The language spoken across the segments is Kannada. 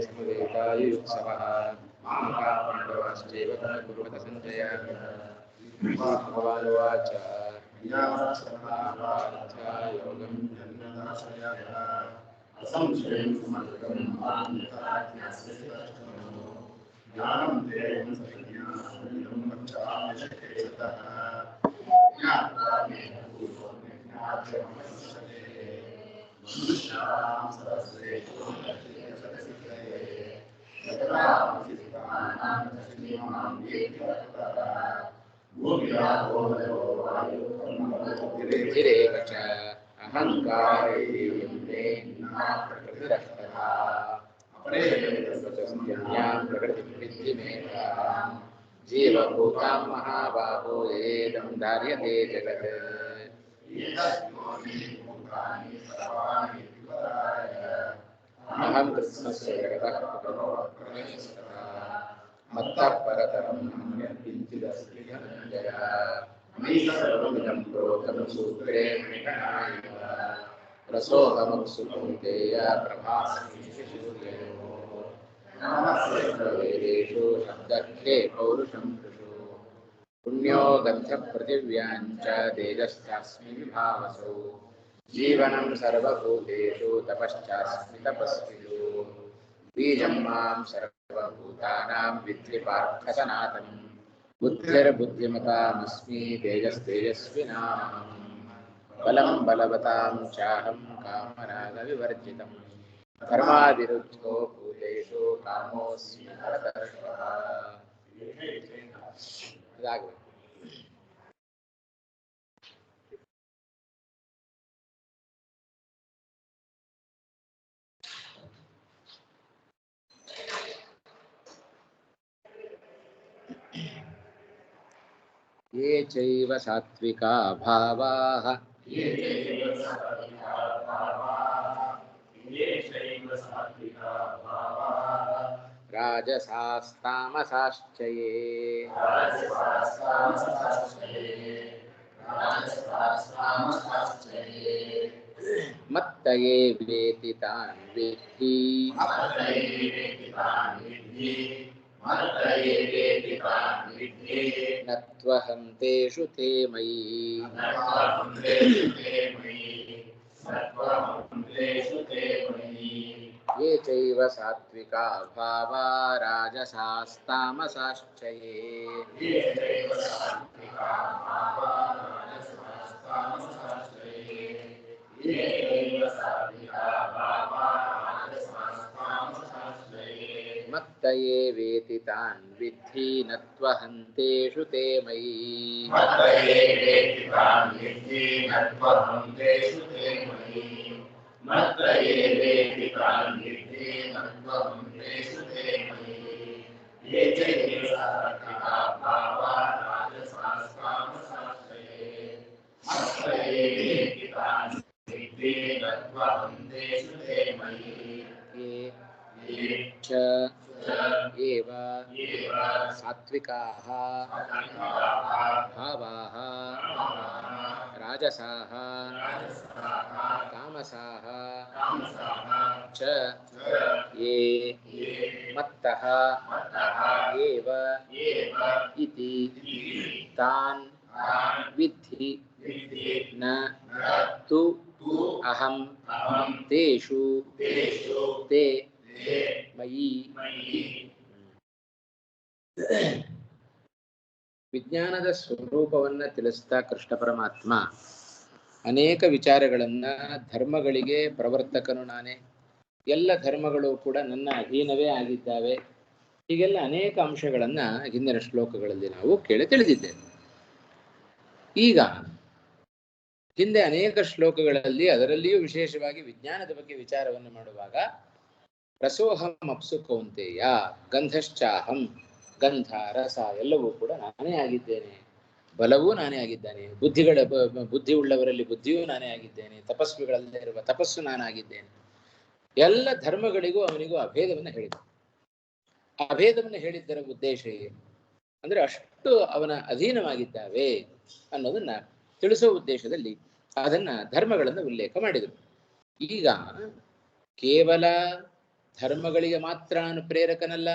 समवेतायुत्सवः मामकाः पाण्डवाश्चैव कुर्वत सञ्जय भगवानुवाच योगं असंशयं समग्रं ज्ञानं देवं सज्ञानं वक्षामि शकेतः ज्ञात्वा मे पूर्वं ज्ञातमवसते मनुष्याणां सहस्रेषु कथितसिद्धये यतता सिद्धानां तस्मिन्मां वेत्ति तत्त्वतः भूमिरापोहयो वायुः च अहङ्कारेण प्रकृतिरस्तथा प्रकृतिमेतां जीवभूतां महाबाहो येदं धार्यते जगत् अहं कृष्णस्य जगतः मत्तः परतरं किञ्चिदस्ति धनञ्जय मयि सर्वमिदं प्रोतं सूत्रे मणिकणायव रसोऽहमप्सु कौन्तेय प्रभास्मि वेदेषु शब्दखे पौरुषं कृषु पुण्यो गन्धपृथिव्याञ्च तेजश्चास्मि विभावसौ जीवनं सर्वभूतेषु तपश्चास्मि तपस्विषु बीजं मां सर्वभूतानां विद्धि पार्थ सनातनं बुद्धिर्बुद्धिमतामस्मि तेजस्तेजस्विनामहम् बलं बलवतां चाहं कामरागविवर्जितं धर्मादिरुद्धो भूतेषु कामोऽस्मि भरतर्षभ ये चैव सात्विका भावाः राजसास्तामसाश्च ये मत्त ये वेति तान् विद्धि न त्वहं तेषु ते मयि ये चैव सात्विका भावा राजसास्तामसाश्च ये मत्त ये वेति तान् विद्धि न त्वहं तेषु ते मयि एव सात्विकाः भावाः राजसाः तामसाः च ये मत्तः एव इति तान् विद्धि न तु अहं तेषु ते मयि ವಿಜ್ಞಾನದ ಸ್ವರೂಪವನ್ನು ತಿಳಿಸ್ತಾ ಕೃಷ್ಣ ಪರಮಾತ್ಮ ಅನೇಕ ವಿಚಾರಗಳನ್ನ ಧರ್ಮಗಳಿಗೆ ಪ್ರವರ್ತಕನು ನಾನೇ, ಎಲ್ಲ ಧರ್ಮಗಳು ಕೂಡ ನನ್ನ ಅಧೀನವೇ ಆಗಿದ್ದಾವೆ, ಹೀಗೆಲ್ಲ ಅನೇಕ ಅಂಶಗಳನ್ನ ಹಿಂದಿನ ಶ್ಲೋಕಗಳಲ್ಲಿ ನಾವು ಕೇಳಿ ತಿಳಿದಿದ್ದೇವೆ. ಈಗ ಹಿಂದೆ ಅನೇಕ ಶ್ಲೋಕಗಳಲ್ಲಿ ಅದರಲ್ಲಿಯೂ ವಿಶೇಷವಾಗಿ ವಿಜ್ಞಾನದ ಬಗ್ಗೆ ವಿಚಾರವನ್ನು ಮಾಡುವಾಗ ರಸೋಹಂ ಅಪ್ಸು ಕೌಂತೆಯ ಗಂಧಶ್ಚಾಹಂ, ಗಂಧ ರಸ ಎಲ್ಲವೂ ಕೂಡ ನಾನೇ ಆಗಿದ್ದೇನೆ, ಬಲವೂ ನಾನೇ ಆಗಿದ್ದೇನೆ, ಬುದ್ಧಿ ಉಳ್ಳವರಲ್ಲಿ ಬುದ್ಧಿಯೂ ನಾನೇ ಆಗಿದ್ದೇನೆ, ತಪಸ್ವಿಗಳಲ್ಲೇ ಇರುವ ತಪಸ್ಸು ನಾನಾಗಿದ್ದೇನೆ. ಎಲ್ಲ ಧರ್ಮಗಳಿಗೂ ಅವನಿಗೂ ಅಭೇದವನ್ನು ಹೇಳಿದ. ಅಭೇದವನ್ನು ಹೇಳಿದ್ದರ ಉದ್ದೇಶ ಏನು ಅಂದ್ರೆ ಅಷ್ಟು ಅವನ ಅಧೀನವಾಗಿದ್ದಾವೆ ಅನ್ನೋದನ್ನ ತಿಳಿಸೋ ಉದ್ದೇಶದಲ್ಲಿ ಅದನ್ನ ಧರ್ಮಗಳನ್ನು ಉಲ್ಲೇಖ ಮಾಡಿದರು. ಈಗ ಕೇವಲ ಧರ್ಮಗಳಿಗೆ ಮಾತ್ರ ನಾನು ಪ್ರೇರಕನಲ್ಲ.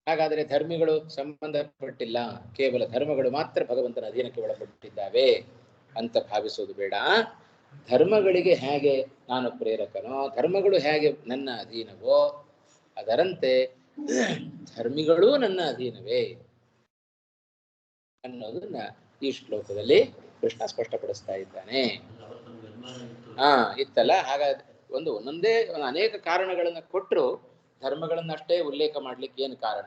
ಹಾಗಾದರೆ ಧರ್ಮಿಗಳು ಸಂಬಂಧಪಟ್ಟಿಲ್ಲ, ಕೇವಲ ಧರ್ಮಗಳು ಮಾತ್ರ ಭಗವಂತನ ಅಧೀನಕ್ಕೆ ಒಳಪಟ್ಟಿದ್ದಾವೆ ಅಂತ ಭಾವಿಸೋದು ಬೇಡ. ಧರ್ಮಗಳಿಗೆ ಹೇಗೆ ನಾನು ಪ್ರೇರಕನೋ, ಧರ್ಮಗಳು ಹೇಗೆ ನನ್ನ ಅಧೀನವೋ, ಅದರಂತೆ ಧರ್ಮಿಗಳೂ ನನ್ನ ಅಧೀನವೇ ಅನ್ನೋದನ್ನ ಈ ಶ್ಲೋಕದಲ್ಲಿ ಕೃಷ್ಣ ಸ್ಪಷ್ಟಪಡಿಸ್ತಾ ಇದ್ದಾನೆ. ಇತ್ತಲ್ಲ. ಹಾಗಾದ್ರೆ ಒಂದೊಂದೇ ಅನೇಕ ಕಾರಣಗಳನ್ನ ಕೊಟ್ಟರು, ಧರ್ಮಗಳನ್ನಷ್ಟೇ ಉಲ್ಲೇಖ ಮಾಡ್ಲಿಕ್ಕೆ ಏನು ಕಾರಣ?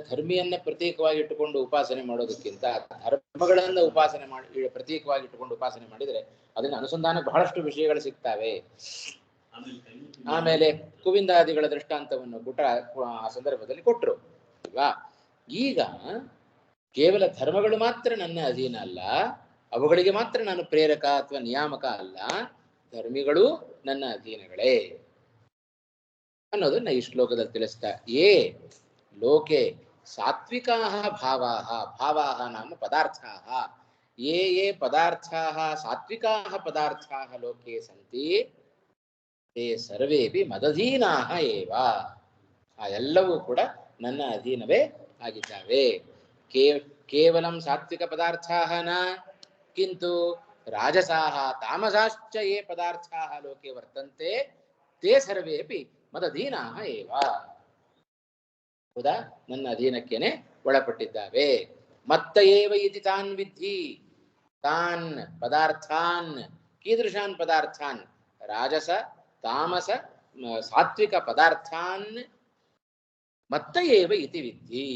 ಧರ್ಮಿಯನ್ನ ಪ್ರತೀಕವಾಗಿ ಇಟ್ಟುಕೊಂಡು ಉಪಾಸನೆ ಮಾಡೋದಕ್ಕಿಂತ ಧರ್ಮಗಳನ್ನ ಉಪಾಸನೆ ಮಾಡಿ ಪ್ರತೀಕವಾಗಿ ಇಟ್ಟುಕೊಂಡು ಉಪಾಸನೆ ಮಾಡಿದರೆ ಅದನ್ನ ಅನುಸಂಧಾನ ಬಹಳಷ್ಟು ವಿಷಯಗಳು ಸಿಗ್ತವೆ. ಆಮೇಲೆ ಕುವಿಂದಾದಿಗಳ ದೃಷ್ಟಾಂತವನ್ನು ಆ ಸಂದರ್ಭದಲ್ಲಿ ಕೊಟ್ಟರು ಅಲ್ವಾ. ಈಗ ಕೇವಲ ಧರ್ಮಗಳು ಮಾತ್ರ ನನ್ನ ಅಧೀನ ಅಲ್ಲ, ಅವುಗಳಿಗೆ ಮಾತ್ರ ನಾನು ಪ್ರೇರಕ ಅಥವಾ ನಿಯಾಮಕ ಅಲ್ಲ, ಧರ್ಮಿಗಳು ನನ್ನ ಅಧೀನಗಳೇ ಅನ್ನೋದನ್ನ ಈ ಶ್ಲೋಕದಲ್ಲಿ ತಿಳಿಸ್ತಾ. ಲೋಕೆ ಸಾತ್ವಿಕಾಃ ಭಾವಾಃ, ಭಾವಾಃ ನಾಮ ಪದಾರ್ಥಾಃ, ಯೇ ಪದಾರ್ಥಾಃ ಸಾತ್ವಿಕಾಃ ಪದಾರ್ಥಾಃ ಲೋಕೆ ಸಂತಿ ತೇ ಸರ್ವೇಪಿ ಮದಧೀನಾಃ ಏವ. ಆ ಎಲ್ಲವೂ ಕೂಡ ನನ್ನ ಅಧೀನವೇ ಆಗಿದ್ದಾವೆ. ಕೇವಲಂ ಸಾತ್ವಿಕ ಪದಾರ್ಥಾಃ ನ ಕಿಂತು ರಾಜಸಾಃ ತಾಮಸಾಶ್ಚ ಯೇ ಪದಾರ್ಥಾಃ ಲೋಕೆ ವರ್ತಂತೆ ತೇ ಸರ್ವೇಪಿ ಮದಧೀನಾಃ ಏವ. ಹೌದಾ, ನನ್ನ ಅಧೀನಕ್ಕೇನೆ ಒಳಪಟ್ಟಿದ್ದಾವೆ. ಮತ್ತ ಏವ ಇತಿ ತಾನ್ ವಿಧಿ, ತಾನ್ ಪದಾರ್ಥಾನ್, ಕೀದೃಶಾನ್ ಪದಾರ್ಥಾನ್, ರಾಜಸ ತಾಮಸ ಸಾತ್ವಿಕ ಪದಾರ್ಥಾನ್ ಮತ್ತ ಏವ ಇತಿ ವಿಧಿ.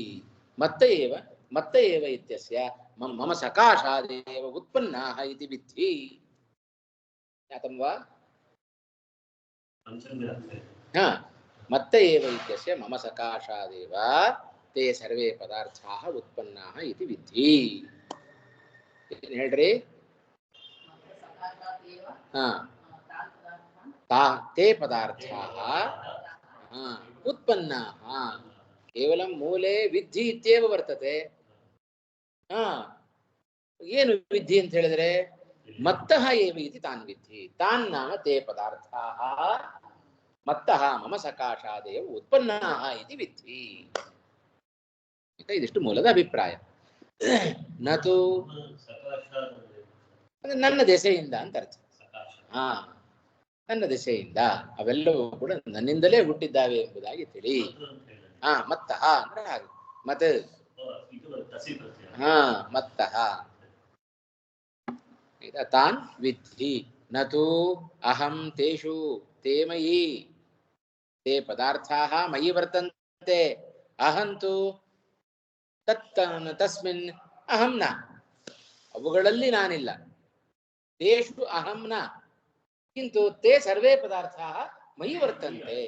ಮತ್ತ ಏವ ಇತ್ಯಸ್ಯ ಮಮ ಸಕಾಶಾದೇವ ಉತ್ಪನ್ನಾಃ ಇತಿ ವಿಧಿ. ಜ್ಞಾತಂ ವಾ? ಮತ್ತ ಏವ ಇತ್ಯಸ್ಯ ಮಮ ಸಕಾಶಾದೇವ ತೇ ಸರ್ವೇ ಪದಾರ್ಥಾಃ ಉತ್ಪನ್ನಾಃ ಇತಿ ವಿಧಿ. ಹೇಳ್ರಿ. ತೇ ಪದಾರ್ಥಾಃ ಉತ್ಪನ್ನಾಃ. ಕೇವಲ ಮೂಲೆ ವಿಧಿ ಇತ್ಯೇವ ವರ್ತತೆ. ಏನು ವಿಧಿ ಅಂತ ಹೇಳಿದ್ರೆ ಮತ್ತಃ ಏವ ಇತಿ ತಾನ್ ವಿಧಿ. ತಾನ್ ನಾಮ ತೇ ಪದಾರ್ಥಾಃ ಮತ್ತಃ ಮಮ ಸಕಾಶಾದೇವ ಉತ್ಪನ್ನಾಃ ಇತಿ ವಿಧಿ. ಇದಿಷ್ಟು ಮೂಲದ ಅಭಿಪ್ರಾಯ. ನತು ನನ್ನ ದೆಸೆಯಿಂದ ಅಂತ ಅರ್ಥ. ನನ್ನ ದೆಸೆಯಿಂದ ಅವೆಲ್ಲವೂ ಕೂಡ ನನ್ನಿಂದಲೇ ಹುಟ್ಟಿದ್ದಾವೆ ಎಂಬುದಾಗಿ ತಿಳಿ. ಮತ್ತಃ ಅಂದ್ರೆ ಹಾಗೆ ಮತ್ತೆ ಮತ್ತಃ ತಾನ್ ವಿಧಿ. ನತು ಅಹಂ ತೇಷು ತೇ ಮಯಿ, ತೇ ಪದಾರ್ಥಾಃ ಮಯಿ ವರ್ತಂತೆ, ಅಹಂತು ತಸ್ಮಿನ್ ಅಹಂ ನ, ಅವುಗಳಲ್ಲಿ ನಾನಿಲ್ಲ. ತೇಷು ಅಹಂ ನ ಕಿಂತು ತೇ ಸರ್ವೇ ಪದಾರ್ಥಾಃ ಮಯಿ ವರ್ತಂತೆ.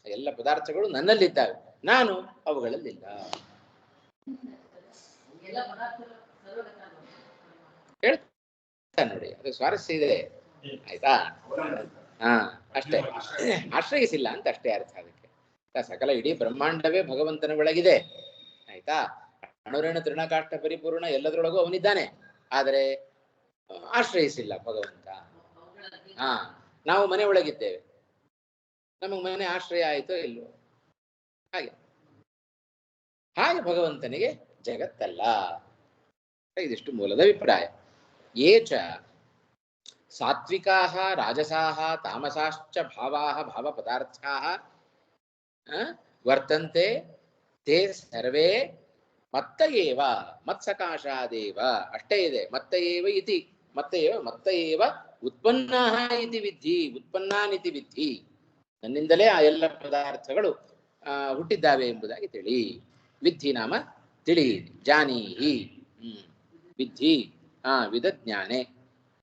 ಎಲ್ಲ ಪದಾರ್ಥಗಳು ನನ್ನಲ್ಲಿದ್ದಾವೆ, ನಾನು ಅವುಗಳಲ್ಲಿಲ್ಲ. ಹೇಳ್ತಾ ನೋಡಿ, ಅದು ಸ್ವಾರಸ್ಯ ಇದೆ. ಆಯ್ತಾ? ಅಷ್ಟೇ, ಆಶ್ರಯಿಸಿಲ್ಲ ಅಂತ ಅಷ್ಟೇ ಅರ್ಥ. ಅದಕ್ಕೆ ಸಕಲ ಇಡೀ ಬ್ರಹ್ಮಾಂಡವೇ ಭಗವಂತನ ಒಳಗಿದೆ. ಆಯ್ತಾ? ಅಣುರೇಣ ತೃಣಕಾಷ್ಟ ಪರಿಪೂರ್ಣ, ಎಲ್ಲದರೊಳಗೂ ಅವನಿದ್ದಾನೆ. ಆದರೆ ಆಶ್ರಯಿಸಿಲ್ಲ ಭಗವಂತ. ನಾವು ಮನೆ ಒಳಗಿದ್ದೇವೆ, ನಮಗೆ ಮನೆ ಆಶ್ರಯ ಆಯಿತೋ ಇಲ್ವೋ? ಹಾಗೆ ಭಗವಂತನಿಗೆ ಜಗತ್ತಲ್ಲ. ಇದಿಷ್ಟು ಮೂಲದ ಅಭಿಪ್ರಾಯ. ಏಚ ಸಾತ್ವಿಕಾಃ ರಾಜಸಾಃ ತಾಮಸಾಶ್ಚ ಭಾವಾಃ ಭಾವಪದಾರ್ಥಾಃ ವರ್ತಂತೆ ತೇ ಸರ್ವೇ ಮತ್ತ ಏವ ಮತ್ಸಕಾಶಾದೇವ. ಅಷ್ಟೇ ಇದೆ. ಮತ್ತ ಏವ ಇತಿ, ಮತ್ತ ಏವ ಉತ್ಪನ್ನಾಃ ಇತಿ ವಿಧಿ, ಉತ್ಪನ್ನಾನಿತಿ ವಿಧಿ. ನನ್ನಿಂದಲೇ ಆ ಎಲ್ಲ ಪದಾರ್ಥಗಳು ಹುಟ್ಟಿದ್ದಾವೆ ಎಂಬುದಾಗಿ ತಿಳಿ. ವಿಧಿ ನಾಮ ತಿಳಿ, ಜಾನೀಹಿ. ವಿಧಿ ವಿದಜ್ಞಾನೆ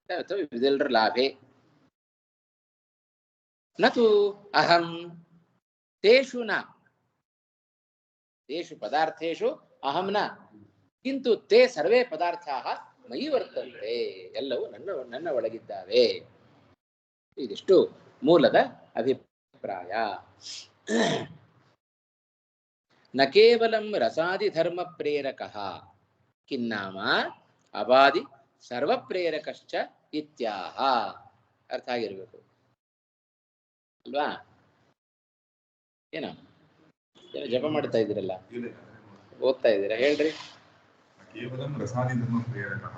ಅಥವಾ ವಿದೆಲ್ಲರ ಲಾಭೆ. ನತು ಅಹಂ ತೇಷು ನ, ತೇಷು ಪದಾರ್ಥೇಷು ಅಹಂ ನ ಕಿಂತು ತೇ ಸರ್ವೇ ಪದಾರ್ಥಾಃ ಮಯಿ ವರ್ತಂತೆ. ಎಲ್ಲವೂ ನನ್ನ ಒಳಗಿದ್ದಾವೆ. ಇದಿಷ್ಟು ಮೂಲದ ಅಭಿಪ್ರಾಯ. ನ ಕೇವಲಂ ರಸಾದಿ ಧರ್ಮ ಪ್ರೇರಕಃ ಕಿನ್ನಾಮ ಅಬಾದಿ ಸರ್ವ ಪ್ರೇರಕಶ್ಚ ಇತ್ಯಾಹ. ಅರ್ಥ ಆಗಿರ್ಬೇಕು. ಅಲ್ವಾ? ಏನೋ ಏನೋ ಜಪ ಮಾಡ್ತಾ ಇದ್ದೀರಲ್ಲ, ಓದ್ತಾ ಇದ್ದೀರಾ, ಹೇಳ್ರಿ. ಕೇವಲಂ ರಸಾದಿಧರ್ಮ ಪ್ರೇರಕಃ.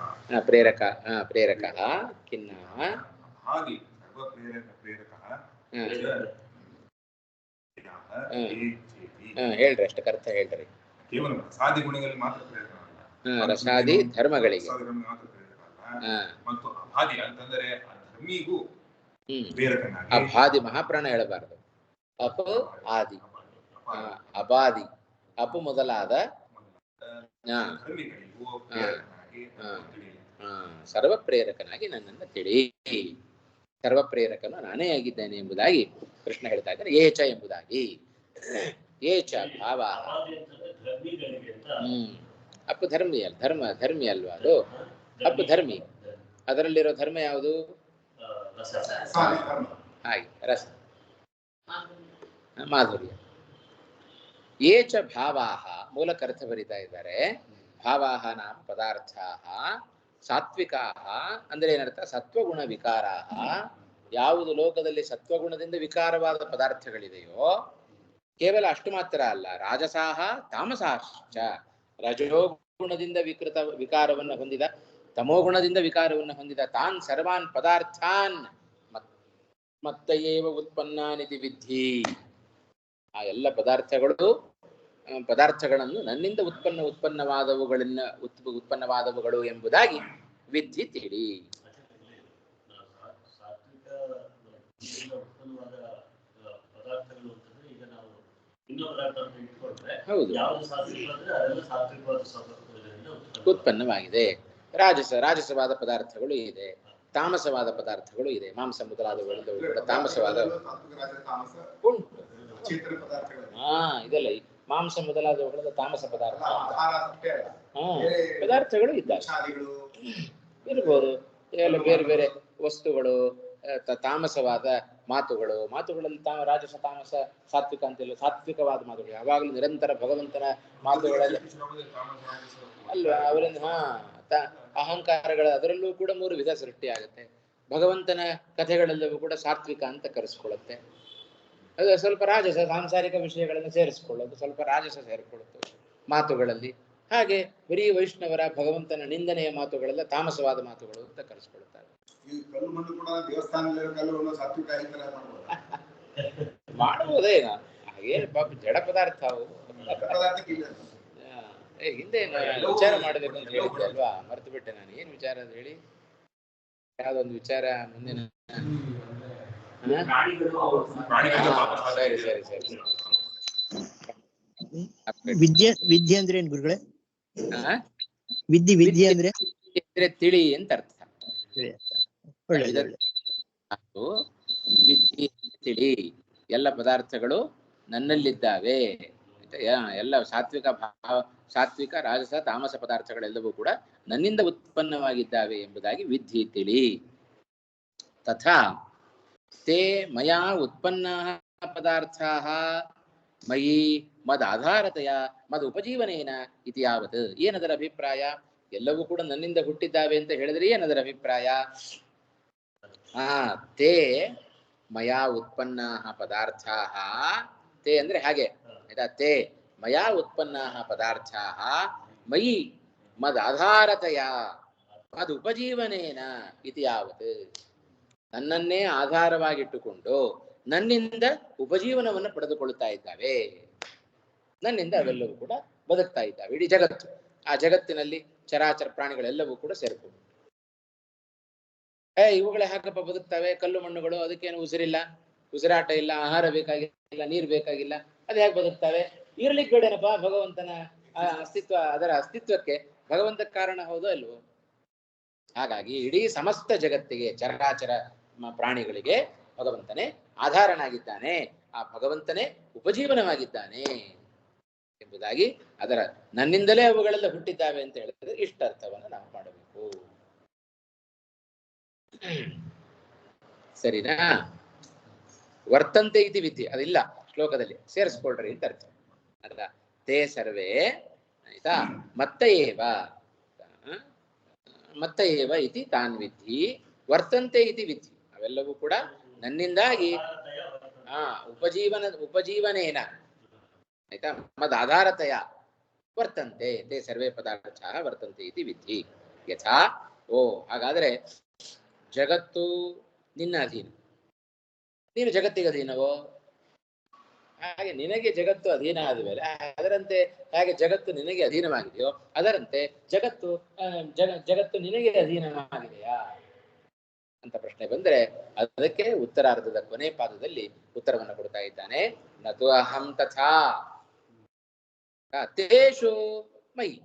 ಪ್ರೇರಕ ಪ್ರೇರಕಃ ಖಿನ್ನಃ ಆದಿ ಸರ್ವ ಪ್ರೇರಕಃ. ಹೇಳ್ರಿ, ಅಷ್ಟಕ್ಕೆ ಅರ್ಥ ಹೇಳ್ರಿ. ಕೇವಲ ರಸಾದಿ ಗುಣಗಳಿಗೆ ಮಾತ್ರ ಪ್ರೇರಕನಲ್ಲ, ರಸಾದಿ ಧರ್ಮಗಳಿಗೆ ಮಾತ್ರ ಪ್ರೇರಕನಲ್ಲ, ಮತ್ತು ಅಭಾದಿ ಅಂತಂದ್ರೆ ಧರ್ಮಿಗೂ ಪ್ರೇರಕನಾಗಿ. ಅಭಾದಿ ಮಹಾಪ್ರಾಣ ಹೇಳಬಾರದು. ಅಪ ಆದಿ ಅಬಾದಿ ಅಪು ಮೊದಲಾದ ಸರ್ವ ಪ್ರೇರಕನಾಗಿ ನನ್ನನ್ನು ತಿಳಿ. ಸರ್ವ ಪ್ರೇರಕನು ನಾನೇ ಆಗಿದ್ದೇನೆ ಎಂಬುದಾಗಿ ಕೃಷ್ಣ ಹೇಳ್ತಾ ಇದ್ದಾನೆ. ಏಚ ಎಂಬುದಾಗಿ ಏಚ ಭಾವ. ಅಪ್ಪು ಧರ್ಮಿ ಅಲ್ಲ, ಧರ್ಮಿ ಅಲ್ವಾ ಅದು? ಅಪ್ಪು ಧರ್ಮಿ. ಅದರಲ್ಲಿರೋ ಧರ್ಮ ಯಾವುದು? ಹಾಗೆ ರಸ ಮಾಧುರ್ಯ. ಏಚ ಭಾವಾಹ ಮೂಲಕ ಅರ್ಥ ಬರಿತಾ ಇದ್ದಾರೆ. ಭಾವಾಹ ನಾಮ ಪದಾರ್ಥಾಹ ಸಾತ್ವಿಕಾಹ ಅಂದ್ರೆ ಏನರ್ಥ? ಸತ್ವಗುಣ ವಿಕಾರಾಹ. ಯಾವುದು ಲೋಕದಲ್ಲಿ ಸತ್ವಗುಣದಿಂದ ವಿಕಾರವಾದ ಪದಾರ್ಥಗಳಿದೆಯೋ ಕೇವಲ ಅಷ್ಟು ಮಾತ್ರ ಅಲ್ಲ, ರಾಜಸಾಹ ತಾಮಸಾಶ್ಚ. ರಜೋಗುಣದಿಂದ ವಿಕಾರವನ್ನು ಹೊಂದಿದ, ತಮೋಗುಣದಿಂದ ವಿಕಾರವನ್ನು ಹೊಂದಿದ ತಾನ್ ಸರ್ವಾನ್ ಪದಾರ್ಥಾನ್ ಮತ್ತಯೇವ ಉತ್ಪನ್ನಾನಿತಿ ವಿಧಿ. ಆ ಎಲ್ಲ ಪದಾರ್ಥಗಳನ್ನು ನನ್ನಿಂದ ಉತ್ಪನ್ನವಾದವುಗಳು ಎಂಬುದಾಗಿ ವಿಧಿ ತಿಳಿ. ಹೌದು, ಉತ್ಪನ್ನವಾಗಿದೆ. ರಾಜಸವಾದ ಪದಾರ್ಥಗಳು ಇದೆ, ತಾಮಸವಾದ ಪದಾರ್ಥಗಳು ಇದೆ. ಮಾಂಸ ಮೊದಲಾದವುಗಳು ಕೂಡ ತಾಮಸವಾದ ಉಂಟು. ಇದೆಲ್ಲ ಮಾಂಸ ಮೊದಲಾದವುಗಳ ತಾಮಸ ಪದಾರ್ಥಗಳು ಇದ್ದಾವೆ, ಇರ್ಬೋದು. ಎಲ್ಲ ಬೇರೆ ಬೇರೆ ವಸ್ತುಗಳು, ತಾಮಸವಾದ ಮಾತುಗಳಲ್ಲಿ ರಾಜಸ ತಾಮಸ ಸಾತ್ವಿಕ ಅಂತಿಲ್ಲ. ಸಾತ್ವಿಕವಾದ ಮಾತುಗಳು ಯಾವಾಗಲೂ ನಿರಂತರ ಭಗವಂತನ ಮಾತುಗಳಲ್ಲಿ ಅಲ್ವಾ? ಅವರಿಂದ ಅಹಂಕಾರಗಳ ಅದರಲ್ಲೂ ಕೂಡ 3 ವಿಧ ಸೃಷ್ಟಿ ಆಗುತ್ತೆ. ಭಗವಂತನ ಕಥೆಗಳೆಲ್ಲವೂ ಕೂಡ ಸಾತ್ವಿಕ ಅಂತ ಕರೆಸ್ಕೊಳ್ಳುತ್ತೆ. ಅದು ಸ್ವಲ್ಪ ರಾಜಸ ಸಾಂಸಾರಿಕ ವಿಷಯಗಳನ್ನು ಸೇರಿಸ್ಕೊಳ್ಳೋದು, ಸ್ವಲ್ಪ ರಾಜಸ ಸೇರಿಕೊಳ್ಳುತ್ತೆ ಮಾತುಗಳಲ್ಲಿ. ಹಾಗೆ ಬರೀ ವೈಷ್ಣವರ ಭಗವಂತನ ನಿಂದನೆಯ ಮಾತುಗಳೆಲ್ಲ ತಾಮಸವಾದ ಮಾತುಗಳು ಅಂತ ಕರೆಸ್ಕೊಳ್ತಾರೆ. ಮಾಡುವುದೇ ಹಾಗೇನು ಪಾಪ ಜಡ ಪದಾರ್ಥ ಅವು. ಹಿಂದೆ ವಿಚಾರ ಮಾಡಬೇಕು ಅಂತ ಹೇಳಿದ್ದೆ ಅಲ್ವಾ? ಮರ್ತು ಬಿಟ್ಟೆ ನಾನು. ಏನ್ ವಿಚಾರ ಅಂತ ಹೇಳಿ? ಯಾವ್ದೊಂದು ವಿಚಾರ ಮುಂದಿನ ಸರಿ. ವಿದ್ಯೆ ಅಂದ್ರೆ ಏನ್ ಗುರುಗಳೇ? ವಿದ್ಯೆ ಅಂದ್ರೆ ತಿಳಿ ಅಂತ ಅರ್ಥ. ತಿಳಿ, ಎಲ್ಲ ಪದಾರ್ಥಗಳು ನನ್ನಲ್ಲಿದ್ದಾವೆ. ಎಲ್ಲ ಸಾತ್ವಿಕ ರಾಜಸ ತಾಮಸ ಪದಾರ್ಥಗಳೆಲ್ಲವೂ ಕೂಡ ನನ್ನಿಂದ ಉತ್ಪನ್ನವಾಗಿದ್ದಾವೆ ಎಂಬುದಾಗಿ ವಿಧಿ ತಿಳಿ. ತಥಾ ತೇ ಮಯಾ ಉತ್ಪನ್ನಾಃ ಪದಾರ್ಥಾಃ ಮಯಿ ಮದಾಧಾರತೆಯ ಮದ ಉಪಜೀವನೇನ ಇತಿ ಯಾವತ್. ಏನದರ ಅಭಿಪ್ರಾಯ? ಎಲ್ಲವೂ ಕೂಡ ನನ್ನಿಂದ ಹುಟ್ಟಿದ್ದಾವೆ ಅಂತ ಹೇಳಿದ್ರೆ ಏನದರ ಅಭಿಪ್ರಾಯ? ತೇ ಮಯಾ ಉತ್ಪನ್ನಾಃ ಪದಾರ್ಥಾಃ. ತೇ ಅಂದ್ರೆ ಹಾಗೆ ಆಯ್ತಾ? ತೇ ಮಯಾ ಉತ್ಪನ್ನಾಃ ಪದಾರ್ಥಾಃ ಮಯಿ ಮದಾಧಾರತೆಯ ಮದ ಉಪಜೀವನೇನ ಇತಿ ಯಾವತ್. ನನ್ನನ್ನೇ ಆಧಾರವಾಗಿಟ್ಟುಕೊಂಡು ನನ್ನಿಂದ ಉಪಜೀವನವನ್ನು ಪಡೆದುಕೊಳ್ಳುತ್ತಾ ಇದ್ದಾವೆ. ನನ್ನಿಂದ ಅವೆಲ್ಲವೂ ಕೂಡ ಬದುಕ್ತಾ ಇದ್ದಾವೆ. ಇಡೀ ಜಗತ್ತು, ಆ ಜಗತ್ತಿನಲ್ಲಿ ಚರಾಚರ ಪ್ರಾಣಿಗಳೆಲ್ಲವೂ ಕೂಡ ಸೇರ್ಕೊಂಡು ಇವುಗಳೇ ಹಾಕಪ್ಪ ಬದುಕ್ತವೆ. ಕಲ್ಲು ಮಣ್ಣುಗಳು, ಅದಕ್ಕೇನು ಉಸಿರಿಲ್ಲ, ಉಸಿರಾಟ ಇಲ್ಲ, ಆಹಾರ ಬೇಕಾಗಿಲ್ಲ, ನೀರು ಬೇಕಾಗಿಲ್ಲ, ಅದು ಹೇಗೆ ಬದುಕ್ತವೆ? ಇರ್ಲಿಕ್ಕೆ ಬೇಡೇನಪ್ಪ ಭಗವಂತನ ಅಸ್ತಿತ್ವ. ಅದರ ಅಸ್ತಿತ್ವಕ್ಕೆ ಭಗವಂತ ಕಾರಣ ಹೌದೋ ಅಲ್ವೋ? ಹಾಗಾಗಿ ಇಡೀ ಸಮಸ್ತ ಜಗತ್ತಿಗೆ, ಚರಾಚರ ಪ್ರಾಣಿಗಳಿಗೆ ಭಗವಂತನೇ ಆಧಾರನಾಗಿದ್ದಾನೆ. ಆ ಭಗವಂತನೇ ಉಪಜೀವನವಾಗಿದ್ದಾನೆ ಎಂಬುದಾಗಿ, ಅದರ ನನ್ನಿಂದಲೇ ಅವುಗಳೆಲ್ಲ ಹುಟ್ಟಿದ್ದಾವೆ ಅಂತ ಹೇಳಿದ್ರೆ ಇಷ್ಟ ಅರ್ಥವನ್ನು ನಾವು ಮಾಡಬೇಕು. ಸರಿನಾ? ವರ್ತಂತೆ ಇತಿ ವಿಧಿ ಅದಿಲ್ಲ ಶ್ಲೋಕದಲ್ಲಿ, ಸೇರಿಸ್ಕೊಳ್ರಿ ಅಂತ ಅರ್ಥ. ಅಲ್ಲ, ತೇ ಸರ್ವೇ ಆಯ್ತಾ ಮತ್ತ ಏವ ಇತಿ ತಾನ್ ವಿಧಿ ವರ್ತಂತೆ ಇತಿ ವಿಧಿ. ಅವೆಲ್ಲವೂ ಕೂಡ ನನ್ನಿಂದಾಗಿ ಉಪಜೀವನೇನ ಆಯ್ತಾ ಮದಾಧಾರತೆಯ ವರ್ತಂತೆ ತೇ ಸರ್ವೇ ಪದಾರ್ಥಾಃ ವರ್ತಂತೆ ಇತಿ ವಿಧಿ. ಯಥಾ ಹಾಗಾದ್ರೆ ಜಗತ್ತು ನಿನ್ನ ಅಧೀನ, ನೀನು ಜಗತ್ತಿಗೆ ಅಧೀನವೋ ಹಾಗೆ ನಿನಗೆ ಜಗತ್ತು ಅಧೀನ ಆದಮೇಲೆ ಅದರಂತೆ ಹಾಗೆ ಜಗತ್ತು ನಿನಗೆ ಅಧೀನವಾಗಿದೆಯೋ ಅದರಂತೆ ಜಗತ್ತು ನಿನಗೆ ಅಧೀನವಾಗಿದೆಯಾ ಅಂತ ಪ್ರಶ್ನೆ ಬಂದ್ರೆ ಅದಕ್ಕೆ ಉತ್ತರಾರ್ಧದ ಕೊನೆ ಪಾದದಲ್ಲಿ ಉತ್ತರವನ್ನು ಕೊಡ್ತಾ ಇದ್ದಾನೆ. ನತು ಅಹಂ ತಥಾ ತೇಷು ಮಯಿ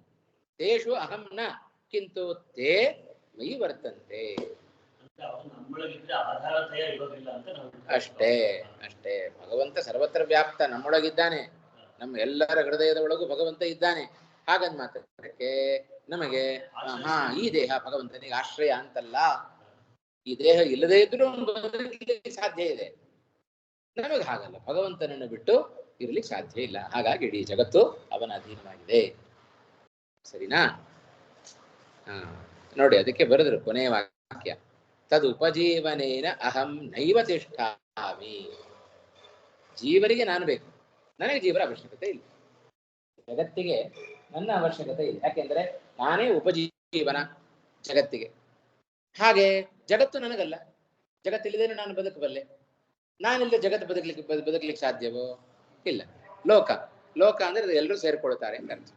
ತೇಷು ಅಹಂ ನ ಕಿಂತು ತೇ ಮಯಿ ವರ್ತಂತೆ. ಅಷ್ಟೇ ಅಷ್ಟೇ. ಭಗವಂತ ಸರ್ವತ್ರ ವ್ಯಾಪ್ತ, ನಮ್ಮೊಳಗಿದ್ದಾನೆ, ನಮ್ಮ ಎಲ್ಲರ ಹೃದಯದ ಒಳಗೂ ಭಗವಂತ ಇದ್ದಾನೆ. ಹಾಗಂದ್ ಮಾತ್ರಕ್ಕೆ ನಮಗೆ ಈ ದೇಹ ಭಗವಂತನಿಗೆ ಆಶ್ರಯ ಅಂತಲ್ಲ. ಈ ದೇಹ ಇಲ್ಲದೇ ಇದ್ರೂ ಬದುಕಲಿಕ್ಕೆ ಸಾಧ್ಯ ಇದೆ. ನಮಗೆ ಹಾಗಲ್ಲ, ಭಗವಂತನನ್ನು ಬಿಟ್ಟು ಇರಲಿಕ್ಕೆ ಸಾಧ್ಯ ಇಲ್ಲ. ಹಾಗಾಗಿ ಇಡೀ ಜಗತ್ತು ಅವನ ಅಧೀನವಾಗಿದೆ. ಸರಿನಾ? ನೋಡಿ, ಅದಕ್ಕೆ ಬರೆದ್ರು ಕೊನೆಯ ವಾಕ್ಯ, ತದುಪಜೀವನೇನ ಅಹಂ ನೈವ ತಿಷ್ಠಾಮಿ. ಜೀವರಿಗೆ ನಾನು ಬೇಕು, ನನಗೆ ಜೀವರ ಅವಶ್ಯಕತೆ ಇಲ್ಲ. ಜಗತ್ತಿಗೆ ನನ್ನ ಅವಶ್ಯಕತೆ ಇಲ್ಲ, ಯಾಕೆಂದ್ರೆ ನಾನೇ ಉಪಜೀವನ ಜಗತ್ತಿಗೆ. ಹಾಗೆ ಜಗತ್ತು ನನಗಲ್ಲ, ಜಗತ್ತಿಲ್ಲದೇನು ನಾನು ಬದುಕಬಲ್ಲೆ. ನಾನಿಲ್ಲ ಜಗತ್ತು ಬದುಕಲಿಕ್ಕೆ ಸಾಧ್ಯವೋ? ಇಲ್ಲ. ಲೋಕ ಅಂದ್ರೆ ಎಲ್ಲರೂ ಸೇರ್ಕೊಳ್ತಾರೆ ಅಂತ ಅರ್ಥ.